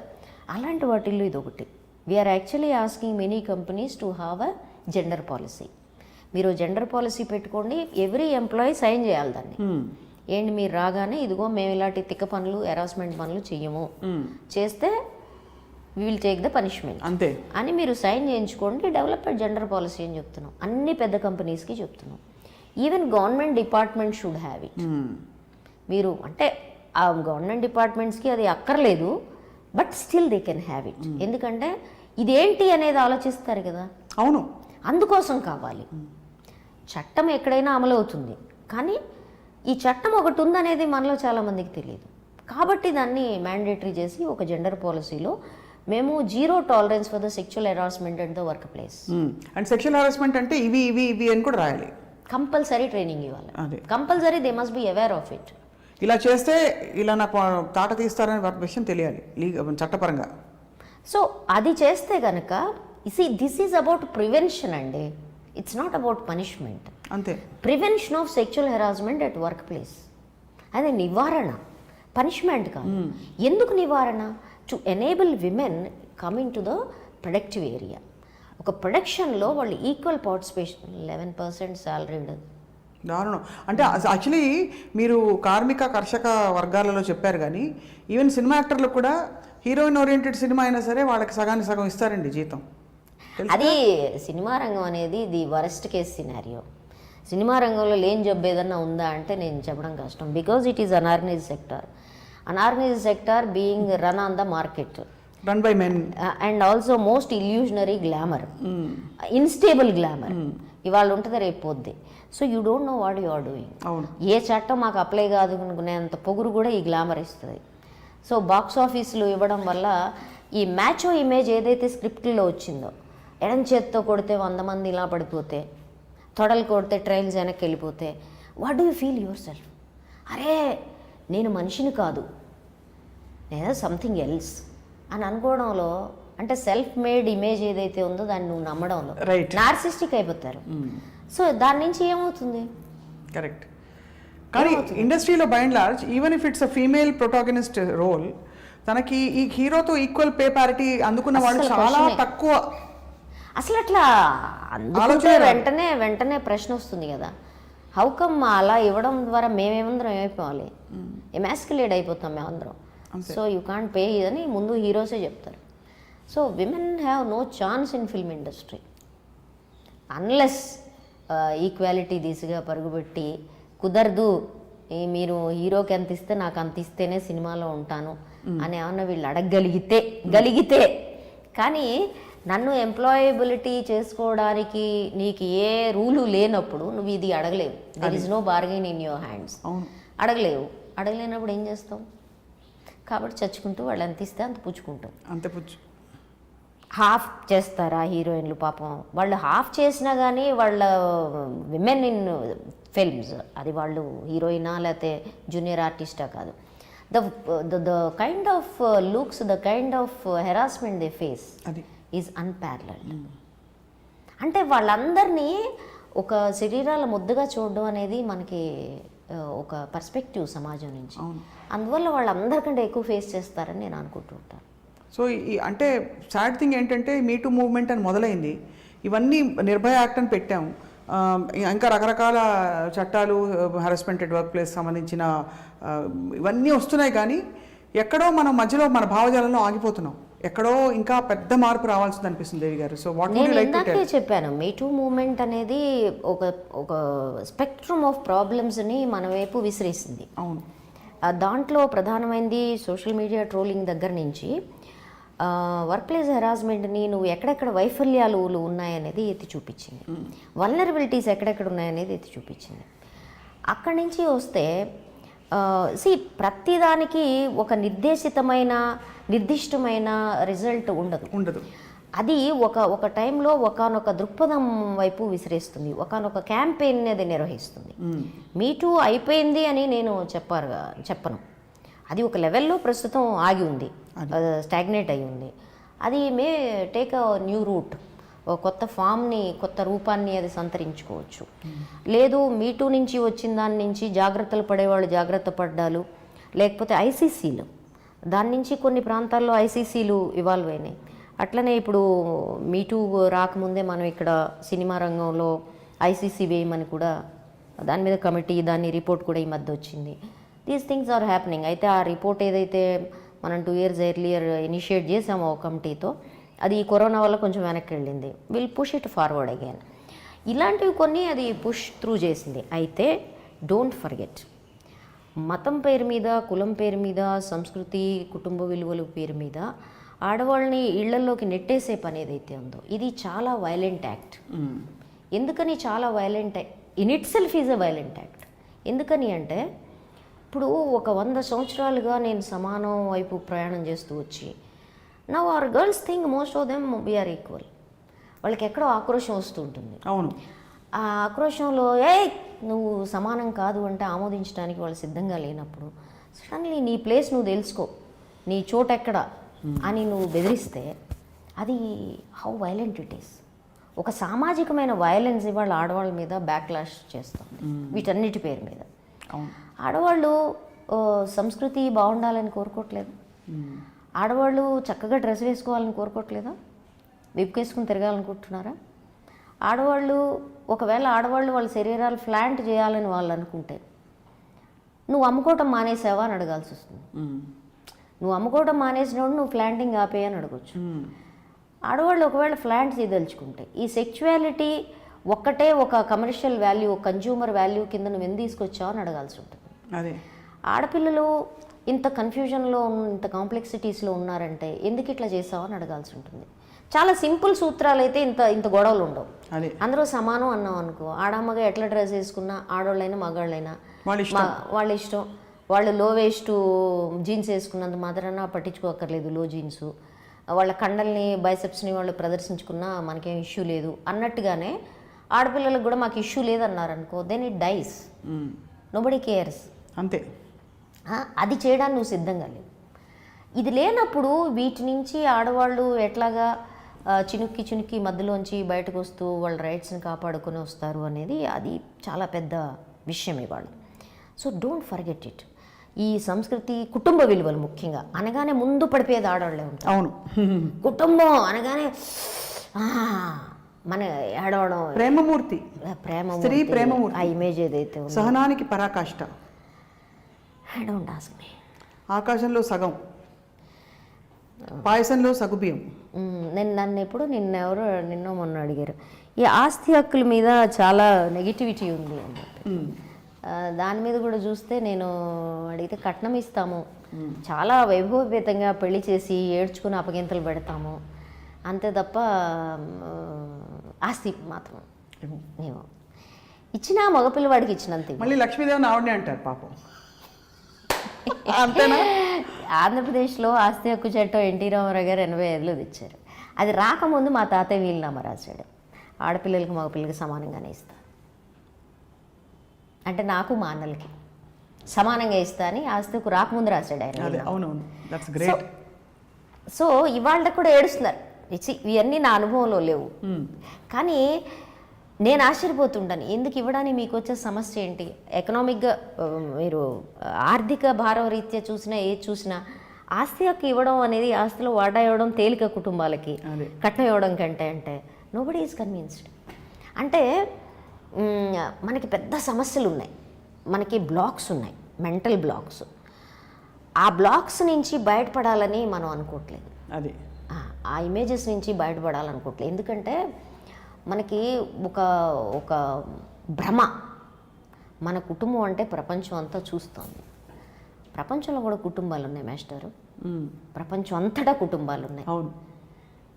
అలాంటి వాటిల్లో ఇది ఒకటి. We're actually asking many companies to have a gender policy. మీరు జెండర్ పాలసీ పెట్టుకోండి, ఎవ్రీ ఎంప్లాయీ సైన్ చేయాలి దాన్ని. ఏంటి మీరు రాగానే ఇదిగో మేము ఇలాంటి తిక్క పనులు, హెరాస్మెంట్ పనులు చెయ్యము, చేస్తే we will take the punishment అంతే అని మీరు సైన్ చేయించుకోండి. డెవలప్డ్ జెండర్ పాలసీ అని చెప్తున్నాం, అన్ని పెద్ద కంపెనీస్కి చెప్తున్నాం. Even government department should have it. మీరు అంటే ఆ గవర్నమెంట్ డిపార్ట్మెంట్స్కి అది అక్కర్లేదు, but still they can have it. ఎందుకంటే ఇదేంటి అనేది ఆలోచిస్తారు కదా. అవును, అందుకోసం కావాలి. చట్టం ఎక్కడైనా అమలు అవుతుంది, కానీ ఈ చట్టం ఒకటి ఉందనేది మనలో చాలామందికి తెలియదు. కాబట్టి దాన్ని మ్యాండేటరీ చేసి ఒక జెండర్ పాలసీలో మేము 0 tolerance for the sexual harassment at the work place. And sexual harassment అంటే ఇవి ఇవి ఇవి అని కూడా రాయాలి. కంపల్సరీ ట్రైనింగ్ ఇవ్వాలి, compulsory they must be aware of it. ఇలా చేస్తే ఇలా నాకు తాట తీస్తారనే విషయం తెలియాలి చట్టపరంగా. సో అది చేస్తే కనుక దిస్ ఈజ్ అబౌట్ ప్రివెన్షన్ అండి, ఇట్స్ నాట్ అబౌట్ పనిష్మెంట్. అంతే, prevention of sexual harassment at work place, అదే నివారణ. పనిష్మెంట్ కాదు. ఎందుకు నివారణ? To enable women coming to the productive area. ఒక ప్రొడక్షన్లో వాళ్ళు ఈక్వల్ పార్టిసిపేషన్. 11% శాలరీ ఉండదు. దారుణం. అంటే యాక్చువల్లీ మీరు కార్మిక కర్షక వర్గాలలో చెప్పారు, కానీ ఈవెన్ సినిమా యాక్టర్లకు కూడా హీరోయిన్ ఓరియంటెడ్ సినిమా అయినా సరే వాళ్ళకి సగానికి సగం ఇస్తారండి జీతం. అది సినిమా రంగం అనేది the worst case scenario. Cinema రంగంలో లేని జబ్బు ఏదన్నా ఉందా అంటే నేను చెప్పడం కష్టం. Because it is unorganised sector. Unorganised sector being run on the market, run by men, and also most illusionary glamour, instable glamour. ఇవాళ ఉంటుంది, రేపు పోద్ది. So you don't know what you are doing. ఏ చట్టం మాకు అప్లై కాదు అనుకునేంత పొగురు కూడా ఈ గ్లామర్ ఇస్తుంది. సో బాక్స్ ఆఫీసులు ఇవ్వడం వల్ల ఈ మ్యాచో ఇమేజ్ ఏదైతే స్క్రిప్ట్లో వచ్చిందో, ఎడం చేత్తో కొడితే 100 మంది ఇలా పడిపోతే, తొడలు కొడితే ట్రైల్స్ వెనక్కి వెళ్ళిపోతే, what do you feel your self? అరే నేను మనిషిని కాదు, నేను సంథింగ్ ఎల్స్ అని అనుకోవడంలో, అంటే సెల్ఫ్ మేడ్ ఇమేజ్ ఏదైతే ఉందో దాన్ని నువ్వు నమ్మడంలో నార్సిస్టిక్ అయిపోతారు. సో దాని నుంచి ఏమవుతుంది? కరెక్ట్. కానీ ఇండస్ట్రీలో by and large, even if it's a female protagonist role, తనకి ఈ హీరోతో ఈక్వల్ పే పారిటీ అందుకున్న వాళ్ళు చాలా తక్కువ. అసలు అట్లా అందుకుంటే వెంటనే ప్రశ్న వస్తుంది కదా, హౌ కమ్ అలా ఇవ్వడం ద్వారా మేమేమందరం ఏమైపోవాలి? ఎమాస్కులేట్ అయిపోతాం మేమందరం. సో యూ కాంట్ పే అని ముందు హీరోసే చెప్తారు. So women have no chance in film industry unless equality దిశగా పరుగుపెట్టి, కుదరదు మీరు హీరోకి ఎంత ఇస్తే నాకు అంత ఇస్తేనే సినిమాలో ఉంటాను అని ఏమన్నా వీళ్ళు అడగగలిగితే. కానీ నన్ను ఎంప్లాయబిలిటీ చేసుకోవడానికి నీకు ఏ రూలు లేనప్పుడు నువ్వు ఇది అడగలేవు. There is no bargain in your hands. అడగలేనప్పుడు ఏం చేస్తావు? కాబట్టి చచ్చుకుంటూ వాళ్ళు ఎంత ఇస్తే అంత పుచ్చుకుంటాం. హాఫ్ చేస్తారా హీరోయిన్లు? పాపం వాళ్ళు హాఫ్ చేసినా కానీ వాళ్ళ విమెన్ ఇన్ ఫిల్మ్స్, అది వాళ్ళు హీరోయినా లేకపోతే జూనియర్ ఆర్టిస్టా కాదు, the kind of looks, the kind of harassment they face is unparalleled. అంటే వాళ్ళందరినీ ఒక శరీరాల ముద్దగా చూడడం అనేది మనకి ఒక పర్స్పెక్టివ్ సమాజం నుంచి. అందువల్ల వాళ్ళందరికంటే ఎక్కువ ఫేస్ చేస్తారని నేను అనుకుంటూ ఉంటాను. సో అంటే సాడ్ థింగ్ ఏంటంటే మీటూ మూవ్మెంట్ అని మొదలైంది, ఇవన్నీ నిర్భయ యాక్ట్ అని పెట్టాము, ఇంకా రకరకాల చట్టాలు, హరాస్మెంట్ ఎట్ వర్క్ ప్లేస్ సంబంధించిన ఇవన్నీ వస్తున్నాయి, కానీ ఎక్కడో మనం మధ్యలో మన భావజాలంలో ఆగిపోతున్నాం. ఎక్కడో ఇంకా పెద్ద మార్పు రావాల్సింది అనిపిస్తుంది Devi garu. So what would you like to tell? నేను చెప్పాను, మీటూ మూవ్మెంట్ అనేది ఒక స్పెక్ట్రమ్ ఆఫ్ ప్రాబ్లమ్స్ని మన వైపు విసిరేసింది. అవును. దాంట్లో ప్రధానమైనది సోషల్ మీడియా ట్రోలింగ్ దగ్గర నుంచి వర్క్ ప్లేస్ హెరాస్మెంట్ని నువ్వు ఎక్కడెక్కడ వైఫల్యాలు ఉన్నాయనేది ఎత్తి చూపించింది, వల్నరబిలిటీస్ ఎక్కడెక్కడ ఉన్నాయనేది ఎత్తి చూపించింది. అక్కడి నుంచి వస్తే ప్రతిదానికి ఒక నిర్దిష్టమైన రిజల్ట్ ఉండదు. అది ఒక టైంలో ఒకనొక దృక్పథం వైపు విసిరేస్తుంది, ఒకనొక క్యాంపెయిన్ అది నిర్వహిస్తుంది. మీటూ అయిపోయింది అని నేను చెప్పను. అది ఒక లెవెల్లో ప్రస్తుతం ఆగి ఉంది, స్టాగ్నేట్ అయి ఉంది. అది may take a new route, కొత్త ఫామ్ని, కొత్త రూపాన్ని అది సంతరించుకోవచ్చు. లేదు మీటూ నుంచి వచ్చిన దాని నుంచి జాగ్రత్తలు పడేవాళ్ళు జాగ్రత్త పడ్డాలు, లేకపోతే ఐసీసీలు, దాని నుంచి కొన్ని ప్రాంతాల్లో ఐసీసీలు ఇవాల్వ్ అయినాయి. అట్లనే ఇప్పుడు మీటూ రాకముందే మనం ఇక్కడ సినిమా రంగంలో ఐసీసీ వేయమని కూడా దాని మీద కమిటీ, దాని రిపోర్ట్ కూడా ఈ మధ్య వచ్చింది. These things are happening. అయితే ఆ రిపోర్ట్ ఏదైతే మనం 2 years ఎర్లియర్ ఇనిషియేట్ చేసాము ఒక కమిటీతో, అది ఈ కరోనా వల్ల కొంచెం వెనక్కి వెళ్ళింది. Will push it forward again. ఇలాంటివి కొన్ని అది పుష్ త్రూ చేసింది. అయితే డోంట్ ఫర్గెట్, మతం పేరు మీద, కులం పేరు మీద, సంస్కృతి, కుటుంబ విలువల పేరు మీద ఆడవాళ్ళని ఇళ్లలోకి నెట్టేసే పని ఏదైతే ఉందో ఇది చాలా వైలెంట్ యాక్ట్. ఎందుకని చాలా violent? In it self is a violent act. ఎందుకని అంటే ఇప్పుడు ఒక 100 సంవత్సరాలుగా నేను సమానం వైపు ప్రయాణం చేస్తూ వచ్చి, now our girls think most of them we're equal. వాళ్ళకి ఎక్కడో ఆక్రోషం వస్తూ ఉంటుంది. అవును. ఆ ఆక్రోషంలో నువ్వు సమానం కాదు అంటే ఆమోదించడానికి వాళ్ళు సిద్ధంగా లేనప్పుడు సడన్లీ నీ ప్లేస్ నువ్వు తెలుసుకో, నీ చోటు ఎక్కడ అని నువ్వు బెదిరిస్తే అది హౌ వైలెంట్ ఇట్ ఈస్. ఒక సామాజికమైన వైలెన్స్ ఇవాళ ఆడవాళ్ళ మీద బ్యాక్లాష్ చేస్తుంది వీటన్నిటి పేరు మీద. ఆడవాళ్ళు సంస్కృతి బాగుండాలని కోరుకోవట్లేదు? ఆడవాళ్ళు చక్కగా డ్రెస్ వేసుకోవాలని కోరుకోవట్లేదా? విప్పుకేసుకుని తిరగాలనుకుంటున్నారా? ఆడవాళ్ళు ఒకవేళ వాళ్ళ శరీరాలు ఫ్లాంట్ చేయాలని వాళ్ళు అనుకుంటే నువ్వు అమ్ముకోవటం మానేసావా అని అడగాల్సి వస్తుంది. నువ్వు అమ్ముకోవటం మానేసినోడు నువ్వు ఫ్లాంటింగ్ ఆపేయని అడగొచ్చు. ఆడవాళ్ళు ఒకవేళ ఫ్లాంట్ చేయదలుచుకుంటే ఈ సెక్చువాలిటీ ఒక్కటే ఒక కమర్షియల్ వాల్యూ, కన్జ్యూమర్ వాల్యూ కింద నువ్వు ఎందుకు తీసుకొచ్చావు అని అడగాల్సి ఉంటుంది. అదే ఆడపిల్లలు ఇంత కన్ఫ్యూజన్లో ఇంత కాంప్లెక్సిటీస్లో ఉన్నారంటే ఎందుకు ఇట్లా చేసావు అని అడగాల్సి ఉంటుంది. చాలా సింపుల్ సూత్రాలు అయితే ఇంత ఇంత గొడవలు ఉండవు. అందరూ సమానం అన్నాం అనుకో, ఆడమ్మగా ఎట్లా డ్రెస్ వేసుకున్నా ఆడవాళ్ళైనా మగాళ్ళైనా వాళ్ళ ఇష్టం. వాళ్ళు లో వేస్ట్ జీన్స్ వేసుకున్నంత మాత్రాన పట్టించుకోక్కర్లేదు లో జీన్స్. వాళ్ళ కండల్ని బైసెప్స్ని వాళ్ళు ప్రదర్శించుకున్నా మనకేం ఇష్యూ లేదు అన్నట్టుగానే ఆడపిల్లలకు కూడా మాకు ఇష్యూ లేదన్నారు అనుకో, then it dies. Nobody cares. అంతే. అది చేయడానికి నువ్వు సిద్ధంగా లేవు. ఇది లేనప్పుడు వీటి నుంచి ఆడవాళ్ళు ఎట్లాగా చినుక్కి మధ్యలోంచి బయటకు వస్తూ వాళ్ళ రైట్స్ని కాపాడుకొని వస్తారు అనేది అది చాలా పెద్ద విషయం ఇవాళ. So don't forget it. ఈ సంస్కృతి కుటుంబ విలువలు ముఖ్యంగా అనగానే ముందు పడిపోయేది ఆడవాళ్ళే ఉంటారు. అవును, కుటుంబం అనగానే మన ఏడవడం, ప్రేమమూర్తి, స్త్రీ ప్రేమమూర్తి, ఆ ఇమేజ్ ఏదైతే సహనానికి పరాకాష్ట. I don't ask me. ఆకాశంలో సగం, పాయసంలో సగుబియ్యం. నిన్నెవరో మొన్న అడిగారు ఈ ఆస్తి హక్కుల మీద చాలా నెగిటివిటీ ఉంది అని చెప్పి. దాని మీద కూడా చూస్తే నేను అడిగితే కట్నం ఇస్తాము, చాలా వైభవపేతంగా పెళ్లి చేసి ఏడ్చుకుని అపగింతలు పెడతాము అంతే తప్ప ఆస్తి మాత్రం మేము ఇచ్చినా మగపిల్లవాడికి ఇచ్చినంత. మళ్ళీ లక్ష్మీదేవిని ఆవిడనే అంటారు పాపం. అంతేనా? ఆంధ్రప్రదేశ్లో ఆస్తి హక్కు చట్టం ఎన్టీ రామారావు గారు 85లో తెచ్చారు. అది రాకముందు మా తాతయ్య వీలునామా రాశాడు, ఆడపిల్లలకి మగపిల్లలకి సమానంగానే ఇస్తా అంటే నాకు మా అన్నలకి సమానంగా ఇస్తా అని ఆస్తి హక్కు రాకముందు రాశాడు ఆయన. సో ఇవాళ కూడా ఏడుస్తున్నారు. ఇవన్నీ నా అనుభవంలో లేవు, కానీ నేను ఆశ్చర్యపోతుంటాను ఎందుకు ఇవ్వడానికి మీకు వచ్చే సమస్య ఏంటి. ఎకనామిక్గా మీరు ఆర్థిక భారం రీత్యా చూసినా ఏది చూసినా ఆస్తి హక్కు ఇవ్వడం అనేది, ఆస్తిలో వాటా ఇవ్వడం తేలిక కుటుంబాలకి కట్నం ఇవ్వడం కంటే అంటే నోబడీ ఈజ్ కన్విన్స్డ్. అంటే మనకి పెద్ద సమస్యలు ఉన్నాయి, మనకి బ్లాక్స్ ఉన్నాయి, మెంటల్ బ్లాక్స్. ఆ బ్లాక్స్ నుంచి బయటపడాలని మనం అనుకోవట్లేదు, అది ఆ ఇమేజెస్ నుంచి బయటపడాలనుకోవట్లేదు. ఎందుకంటే మనకి ఒక భ్రమ, మన కుటుంబం అంటే ప్రపంచం అంతా చూస్తోంది. ప్రపంచంలో కూడా కుటుంబాలు ఉన్నాయి మాస్టారు, ప్రపంచం అంతటా కుటుంబాలు ఉన్నాయి. అవును,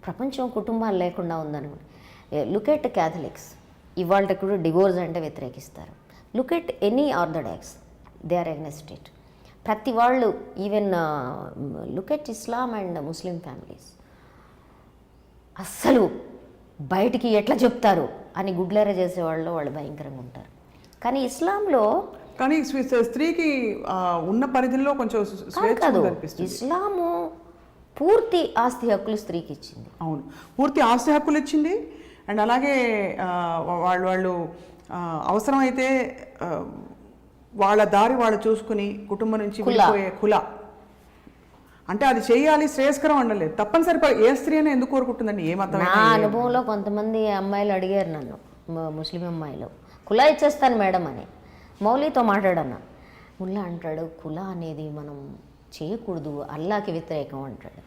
ప్రపంచం కుటుంబాలు లేకుండా ఉందని. లుక్ ఎట్ క్యాథలిక్స్, ఇవాళ కూడా డివోర్స్ అంటే వ్యతిరేకిస్తారు. Look at any orthodox, they are against it. ప్రతి వాళ్ళు, even look at Islam and Muslim families, అస్సలు బయటికి ఎట్లా చెప్తారు అని గుడ్లెర చేసేవాళ్ళు వాళ్ళు భయంకరంగా ఉంటారు. కానీ ఇస్లాంలో కానీ స్త్రీకి ఉన్న పరిధిలో కొంచెం కాదు, ఇస్లాము పూర్తి ఆస్తి హక్కులు స్త్రీకి ఇచ్చింది. అవును, పూర్తి ఆస్తి హక్కులు ఇచ్చింది. అండ్ అలాగే వాళ్ళు అవసరమైతే వాళ్ళ దారి వాళ్ళు చూసుకుని కుటుంబం నుంచి వెళ్ళిపోయే ఖులా అంటే అది చేయాలి, శ్రేయస్కరం అనలేదు. తప్పనిసరి ఏ స్త్రీ అయినా ఎందుకు కోరుకుంటుందండి? ఏమర్థం? నా అనుభవంలో కొంతమంది అమ్మాయిలు అడిగారు నన్ను, ముస్లిం అమ్మాయిలు, కులా ఇచ్చేస్తాను మేడం అని. మౌలీతో మాట్లాడన్నా, ముల్లా అంటాడు కులా అనేది మనం చేయకూడదు, అల్లాకి వ్యతిరేకం అంటాడు.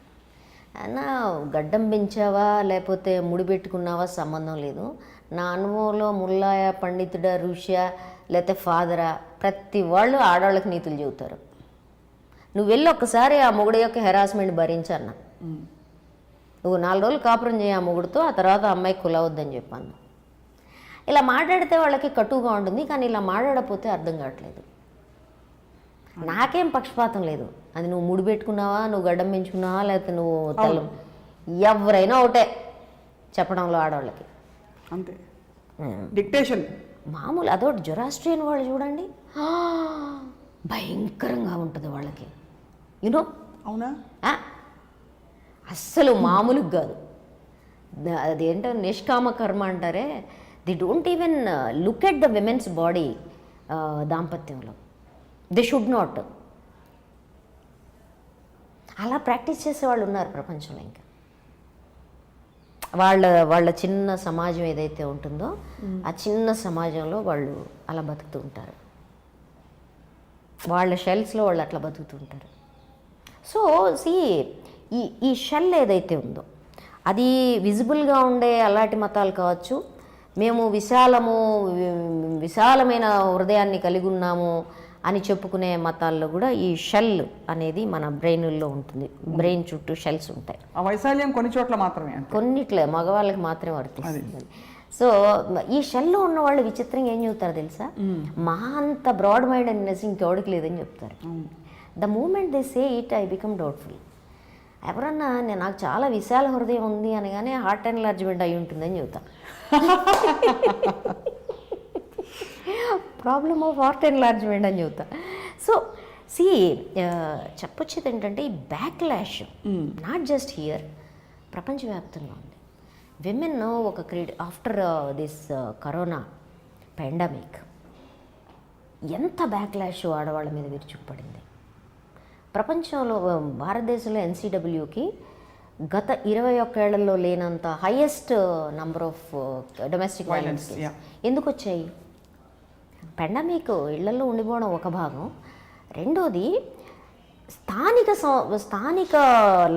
అన్న గడ్డం పెంచావా లేకపోతే ముడి పెట్టుకున్నావా సంబంధం లేదు. నా అనుభవంలో ముల్లాయా, పండితుడా, ఋషియా లేకపోతే ఫాదరా, ప్రతి వాళ్ళు ఆడవాళ్ళకి నీతులు చెబుతారు. నువ్వు వెళ్ళి ఒక్కసారి ఆ మొగుడు యొక్క హెరాస్మెంట్ భరించన్న, నువ్వు 4 రోజులు కాపురం చేయి ఆ మొగుడుతో, ఆ తర్వాత అమ్మాయికి కులవద్దని చెప్పాను. ఇలా మాట్లాడితే వాళ్ళకి కటువుగా ఉంటుంది, కానీ ఇలా మాట్లాడకపోతే అర్థం కావట్లేదు. నాకేం పక్షపాతం లేదు, అది నువ్వు ముడి పెట్టుకున్నావా, నువ్వు గడ్డం పెంచుకున్నావా, లేకపోతే నువ్వు తెల్లం, ఎవరైనా ఒకటే చెప్పడంలో ఆడవాళ్ళకి. అంతే, డిక్టేషన్ మామూలు. అదొకటి జొరాస్ట్రియన్ వాళ్ళు చూడండి, భయంకరంగా ఉంటుంది వాళ్ళకి, యూనో. అవునా? అస్సలు మామూలుగా కాదు. అదేంటో నిష్కామ కర్మ అంటారే, they don't even look at the women's body దాంపత్యంలో. They should not. అలా ప్రాక్టీస్ చేసే వాళ్ళు ఉన్నారు ప్రపంచంలో. ఇంకా వాళ్ళ చిన్న సమాజం ఏదైతే ఉంటుందో ఆ చిన్న సమాజంలో వాళ్ళు అలా బతుకుతూ ఉంటారు, వాళ్ళ షెల్స్లో వాళ్ళు అట్లా బతుకుతూ ఉంటారు. సో ఈ షెల్ ఏదైతే ఉందో అది విజిబుల్గా ఉండే అలాంటి మతాలు కావచ్చు, మేము విశాలమైన హృదయాన్ని కలిగి ఉన్నాము అని చెప్పుకునే మతాల్లో కూడా ఈ షెల్ అనేది మన బ్రెయిన్లో ఉంటుంది. బ్రెయిన్ చుట్టూ షెల్స్ ఉంటాయి. ఆ వైశాల్యం కొన్ని చోట్ల మాత్రమే, కొన్నిట్లే మగవాళ్ళకి మాత్రమే వర్తిస్తుంది. సో ఈ షెల్లో ఉన్న వాళ్ళు విచిత్రంగా ఏం చెబుతారు తెలుసా, మా అంత బ్రాడ్ మైండ్ అనేసి ఇంకెవడికి లేదని చెప్తారు. The moment they say it I become doubtful. ఎవరన్నా నాకు చాలా విశాల హృదయం ఉంది అనగానే హార్ట్ ఎన్లార్జ్మెంట్ అయి ఉంటుందని చెబుతాను. ప్రాబ్లమ్ ఆఫ్ హార్ట్ ఎన్లార్జ్మెంట్ అని చెబుతా. సో చెప్పొచ్చేది ఏంటంటే ఈ బ్యాక్లాష్ నాట్ జస్ట్ హియర్, ప్రపంచవ్యాప్తంగా ఉంది. విమెన్ ఒక ఆఫ్టర్ దిస్ కరోనా పాండమిక్ ఎంత బ్యాక్లాష్ ఆడవాళ్ళ మీద విరుచుకుపడింది. ప్రపంచంలో భారతదేశంలో ఎన్సీడబ్ల్యూకి గత 21 ఏళ్లలో లేనంత highest number of domestic violence ఎందుకు వచ్చాయి? పాండమిక్ ఇళ్లలో ఉండిపోవడం ఒక భాగం, రెండోది స్థానిక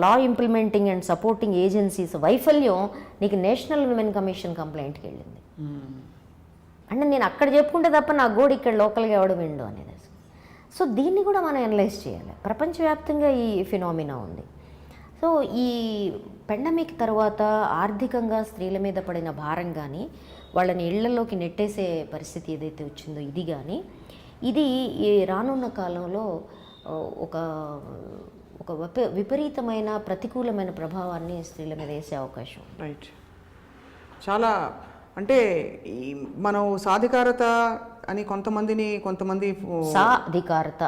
లా ఇంప్లిమెంటింగ్ అండ్ సపోర్టింగ్ ఏజెన్సీస్ వైఫల్యం నీకు నేషనల్ విమెన్ కమిషన్ కంప్లైంట్కి వెళ్ళింది. అంటే నేను అక్కడ చెప్పుకుంటే తప్ప నా గోడు ఇక్కడ లోకల్గా ఎవడు విండు అనేది. సో దీన్ని కూడా మనం అనలైజ్ చేయాలి. ప్రపంచవ్యాప్తంగా ఈ ఫినామినా ఉంది. సో ఈ పాండమిక్ తర్వాత ఆర్థికంగా స్త్రీల మీద పడిన భారం కానీ, వాళ్ళని ఇళ్లలోకి నెట్టేసే పరిస్థితి ఏదైతే వచ్చిందో ఇది కానీ, ఇది ఈ రానున్న కాలంలో ఒక విపరీతమైన ప్రతికూలమైన ప్రభావాన్ని స్త్రీల మీద వేసే అవకాశం. రైట్. చాలా అంటే మనం సాధికారత అని కొంతమంది సాధికారత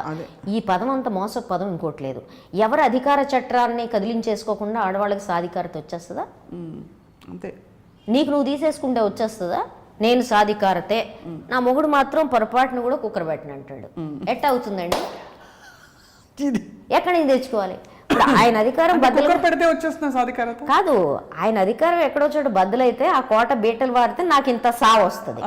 ఈ పదం అంత మోసపు పదం ఇంకోటి లేదు. ఎవరు అధికార చట్టాన్ని కదిలించేసుకోకుండా ఆడవాళ్ళకి సాధికారత వచ్చేస్తుందా? అంతే. నీకు నువ్వు తీసేసుకుంటే వచ్చేస్తుందా? నేను సాధికారతే, నా మొగుడు మాత్రం పొరపాటును కూడా కుక్కర్ పెట్టిన అంటాడు. ఎట్ట అవుతుందండి? ఎక్కడి నుంచి తెచ్చుకోవాలి? ఇప్పుడు ఆయన అధికారం పెడితే వచ్చేస్తున్నా సాధికారత కాదు, ఆయన అధికారం ఎక్కడో చోట బద్దలైతే ఆ కోట బీటలు వారితే నాకు ఇంత సా వస్తుంది.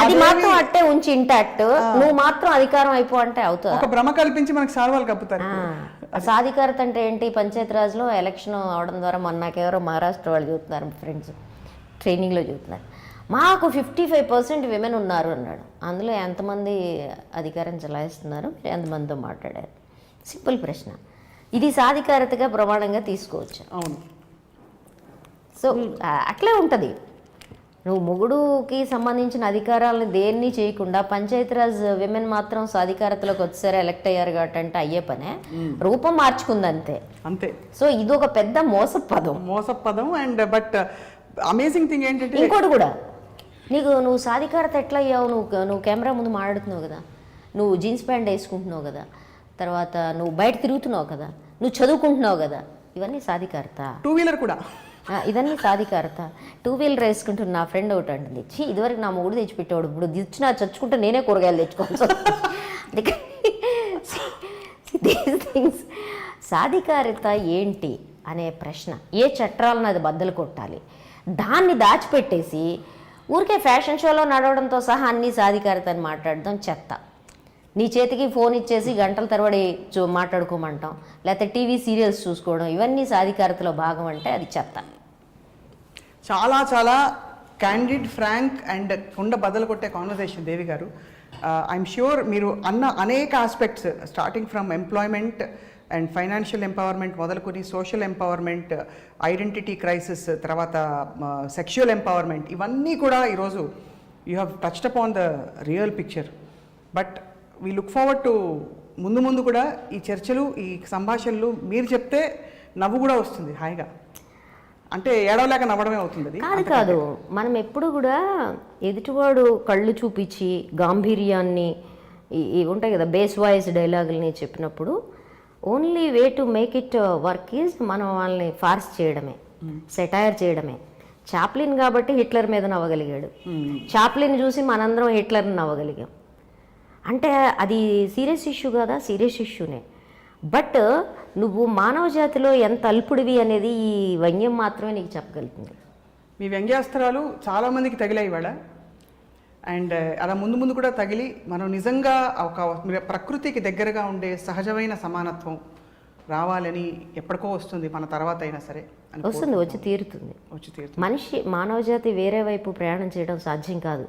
అది మాత్రం అట్టే ఉంచి ఇంటాక్ట్, నువ్వు మాత్రం అధికారం అయిపో అంటే అవుతుంది. ఒక భ్రమ కల్పించి మనకు సాల్వాలు కప్పుతారు. సాధికారత అంటే ఏంటి? పంచాయతీరాజ్లో ఎలక్షన్ అవడం ద్వారా నాకెవరో మహారాష్ట్ర వాళ్ళు చూస్తున్నారు, ఫ్రెండ్స్ ట్రైనింగ్లో చూస్తున్నారు, మాకు 55% విమెన్ ఉన్నారు అన్నాడు. అందులో ఎంతమంది అధికారం చలాయిస్తున్నారు, మీరు ఎంతమందితో మాట్లాడారు? సింపుల్ ప్రశ్న. ఇది సాధికారతగా ప్రమాణంగా తీసుకోవచ్చు. అవును. సో అట్లే ఉంటుంది. నువ్వు మొగుడుకి సంబంధించిన అధికారాలను దేన్ని చేయకుండా పంచాయతీరాజ్ విమెన్ మాత్రం సాధికారతలోకి వచ్చారు, ఎలక్ట్ అయ్యారు కాబట్టి అంటే అయ్యే పనే, రూపం మార్చుకుంది అంతే. అంతే. సో ఇది ఒక పెద్ద మోసపు పదం. అండ్ బట్ అమేజింగ్ థింగ్ ఏంటంటే ఇంకోటి కూడా, నువ్వు సాధికారత ఎట్లా అయ్యావు? నువ్వు కెమెరా ముందు మాట్లాడుతున్నావు కదా, నువ్వు జీన్స్ ప్యాంట్ వేసుకుంటున్నావు కదా, తర్వాత నువ్వు బయట తిరుగుతున్నావు కదా, నువ్వు చదువుకుంటున్నావు కదా, ఇవన్నీ సాధికారత. 2 వీలర్ కూడా ఇదన్నీ సాధికారత. 2 వీలర్ వేసుకుంటున్న నా ఫ్రెండ్ ఒకటి అంటుంది, ఇదివరకు నా మొగుడు తెచ్చిపెట్టాడు, ఇప్పుడు దిచ్చినా చచ్చుకుంటే నేనే కూరగాయలు తెచ్చుకోవచ్చు. థింగ్స్ సాధికారత ఏంటి అనే ప్రశ్న, ఏ చట్టాలను అది బద్దలు కొట్టాలి, దాన్ని దాచిపెట్టేసి ఊరికే ఫ్యాషన్ షోలో నడవడంతో సహా అన్నీ సాధికారత అని మాట్లాడడం చెత్త. నీ చేతికి ఫోన్ ఇచ్చేసి గంటల తరబడి మాట్లాడుకోమంటాం, లేకపోతే టీవీ సీరియల్స్ చూసుకోవడం, ఇవన్నీ సాధికారతలో భాగం అంటే అది చెత్త. చాలా చాలా క్యాండిడ్, ఫ్రాంక్ అండ్ కుండ బద్దలు కొట్టే కాన్వర్సేషన్ దేవి గారు. ఐఎమ్ ష్యూర్ మీరు అనేక aspects, starting from employment and financial empowerment మొదలుకొని సోషల్ ఎంపవర్మెంట్, ఐడెంటిటీ క్రైసిస్, తర్వాత సెక్షువల్ ఎంపవర్మెంట్, ఇవన్నీ కూడా ఈరోజు you have touched upon the real picture. But we look forward to ముందు కూడా ఈ చర్చలు, ఈ సంభాషణలు మీరు చెప్తే నవ్వు కూడా వస్తుంది హాయిగా. అంటే ఏడవలేక నవ్వడమే అవుతుంది. కాదు, మనం ఎప్పుడు కూడా ఎదుటివాడు కళ్ళు చూపించి గాంభీర్యాన్ని ఉంటాయి కదా బేస్ వాయిస్ డైలాగుల్ని చెప్పినప్పుడు only way to make it work is మనం వాళ్ళని ఫార్స్ చేయడమే, సెటైర్ చేయడమే. చాప్లిన్ కాబట్టి హిట్లర్ మీద నవ్వగలిగాడు, చాప్లిన్ చూసి మనందరం హిట్లర్ని నవ్వగలిగాం. అంటే అది సీరియస్ ఇష్యూ కదా, సీరియస్ ఇష్యూనే. బట్ నువ్వు మానవ జాతిలో ఎంత అల్పుడివి అనేది ఈ వ్యంగ్యం మాత్రమే నీకు చెప్పగలుగుతుంది. మీ వ్యంగ్యాస్త్రాలు చాలామందికి తగిలాయి ఇవాళ. అండ్ అలా ముందు ముందు కూడా తగిలి మనం నిజంగా ఒక ప్రకృతికి దగ్గరగా ఉండే సహజమైన సమానత్వం రావాలని ఎప్పటికో వస్తుంది, మన తర్వాత అయినా సరే వస్తుంది, వచ్చి తీరుతుంది. మనిషి మానవ జాతి వేరే వైపు ప్రయాణం చేయడం సాధ్యం కాదు.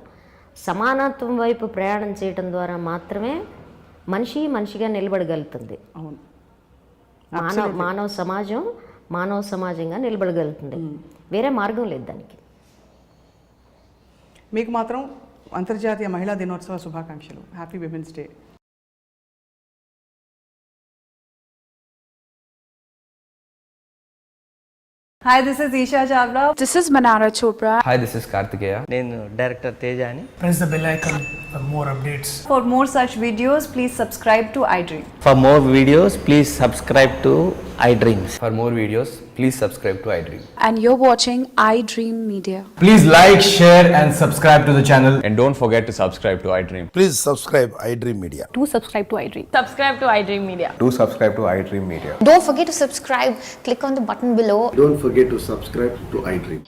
సమానత్వం వైపు ప్రయాణం చేయడం ద్వారా మాత్రమే మనిషి మనిషిగా నిలబడగలుగుతుంది. అవును, మానవ సమాజంగా నిలబడగలుగుతుంది. వేరే మార్గం లేదు దానికి. మీకు మాత్రం అంతర్జాతీయ మహిళా దినోత్సవ శుభాకాంక్షలు. Happy women's day. Hi, this is Isha Chavla. This is Manara Chopra. Hi, this is Kartikeya. నేను డైరెక్టర్ తేజ అని. Press the bell icon for more updates. For more such videos, please subscribe to iDream. For more videos, please subscribe to iDreams. For more videos, please subscribe to iDream. And you're watching iDream Media. Please like, share and subscribe to the channel. And don't forget to subscribe to iDream. Please subscribe iDream Media. Do subscribe to iDream. Subscribe to iDream Media. Do subscribe to iDream Media. Don't forget to subscribe. Click on the button below. Don't forget to subscribe to iDream.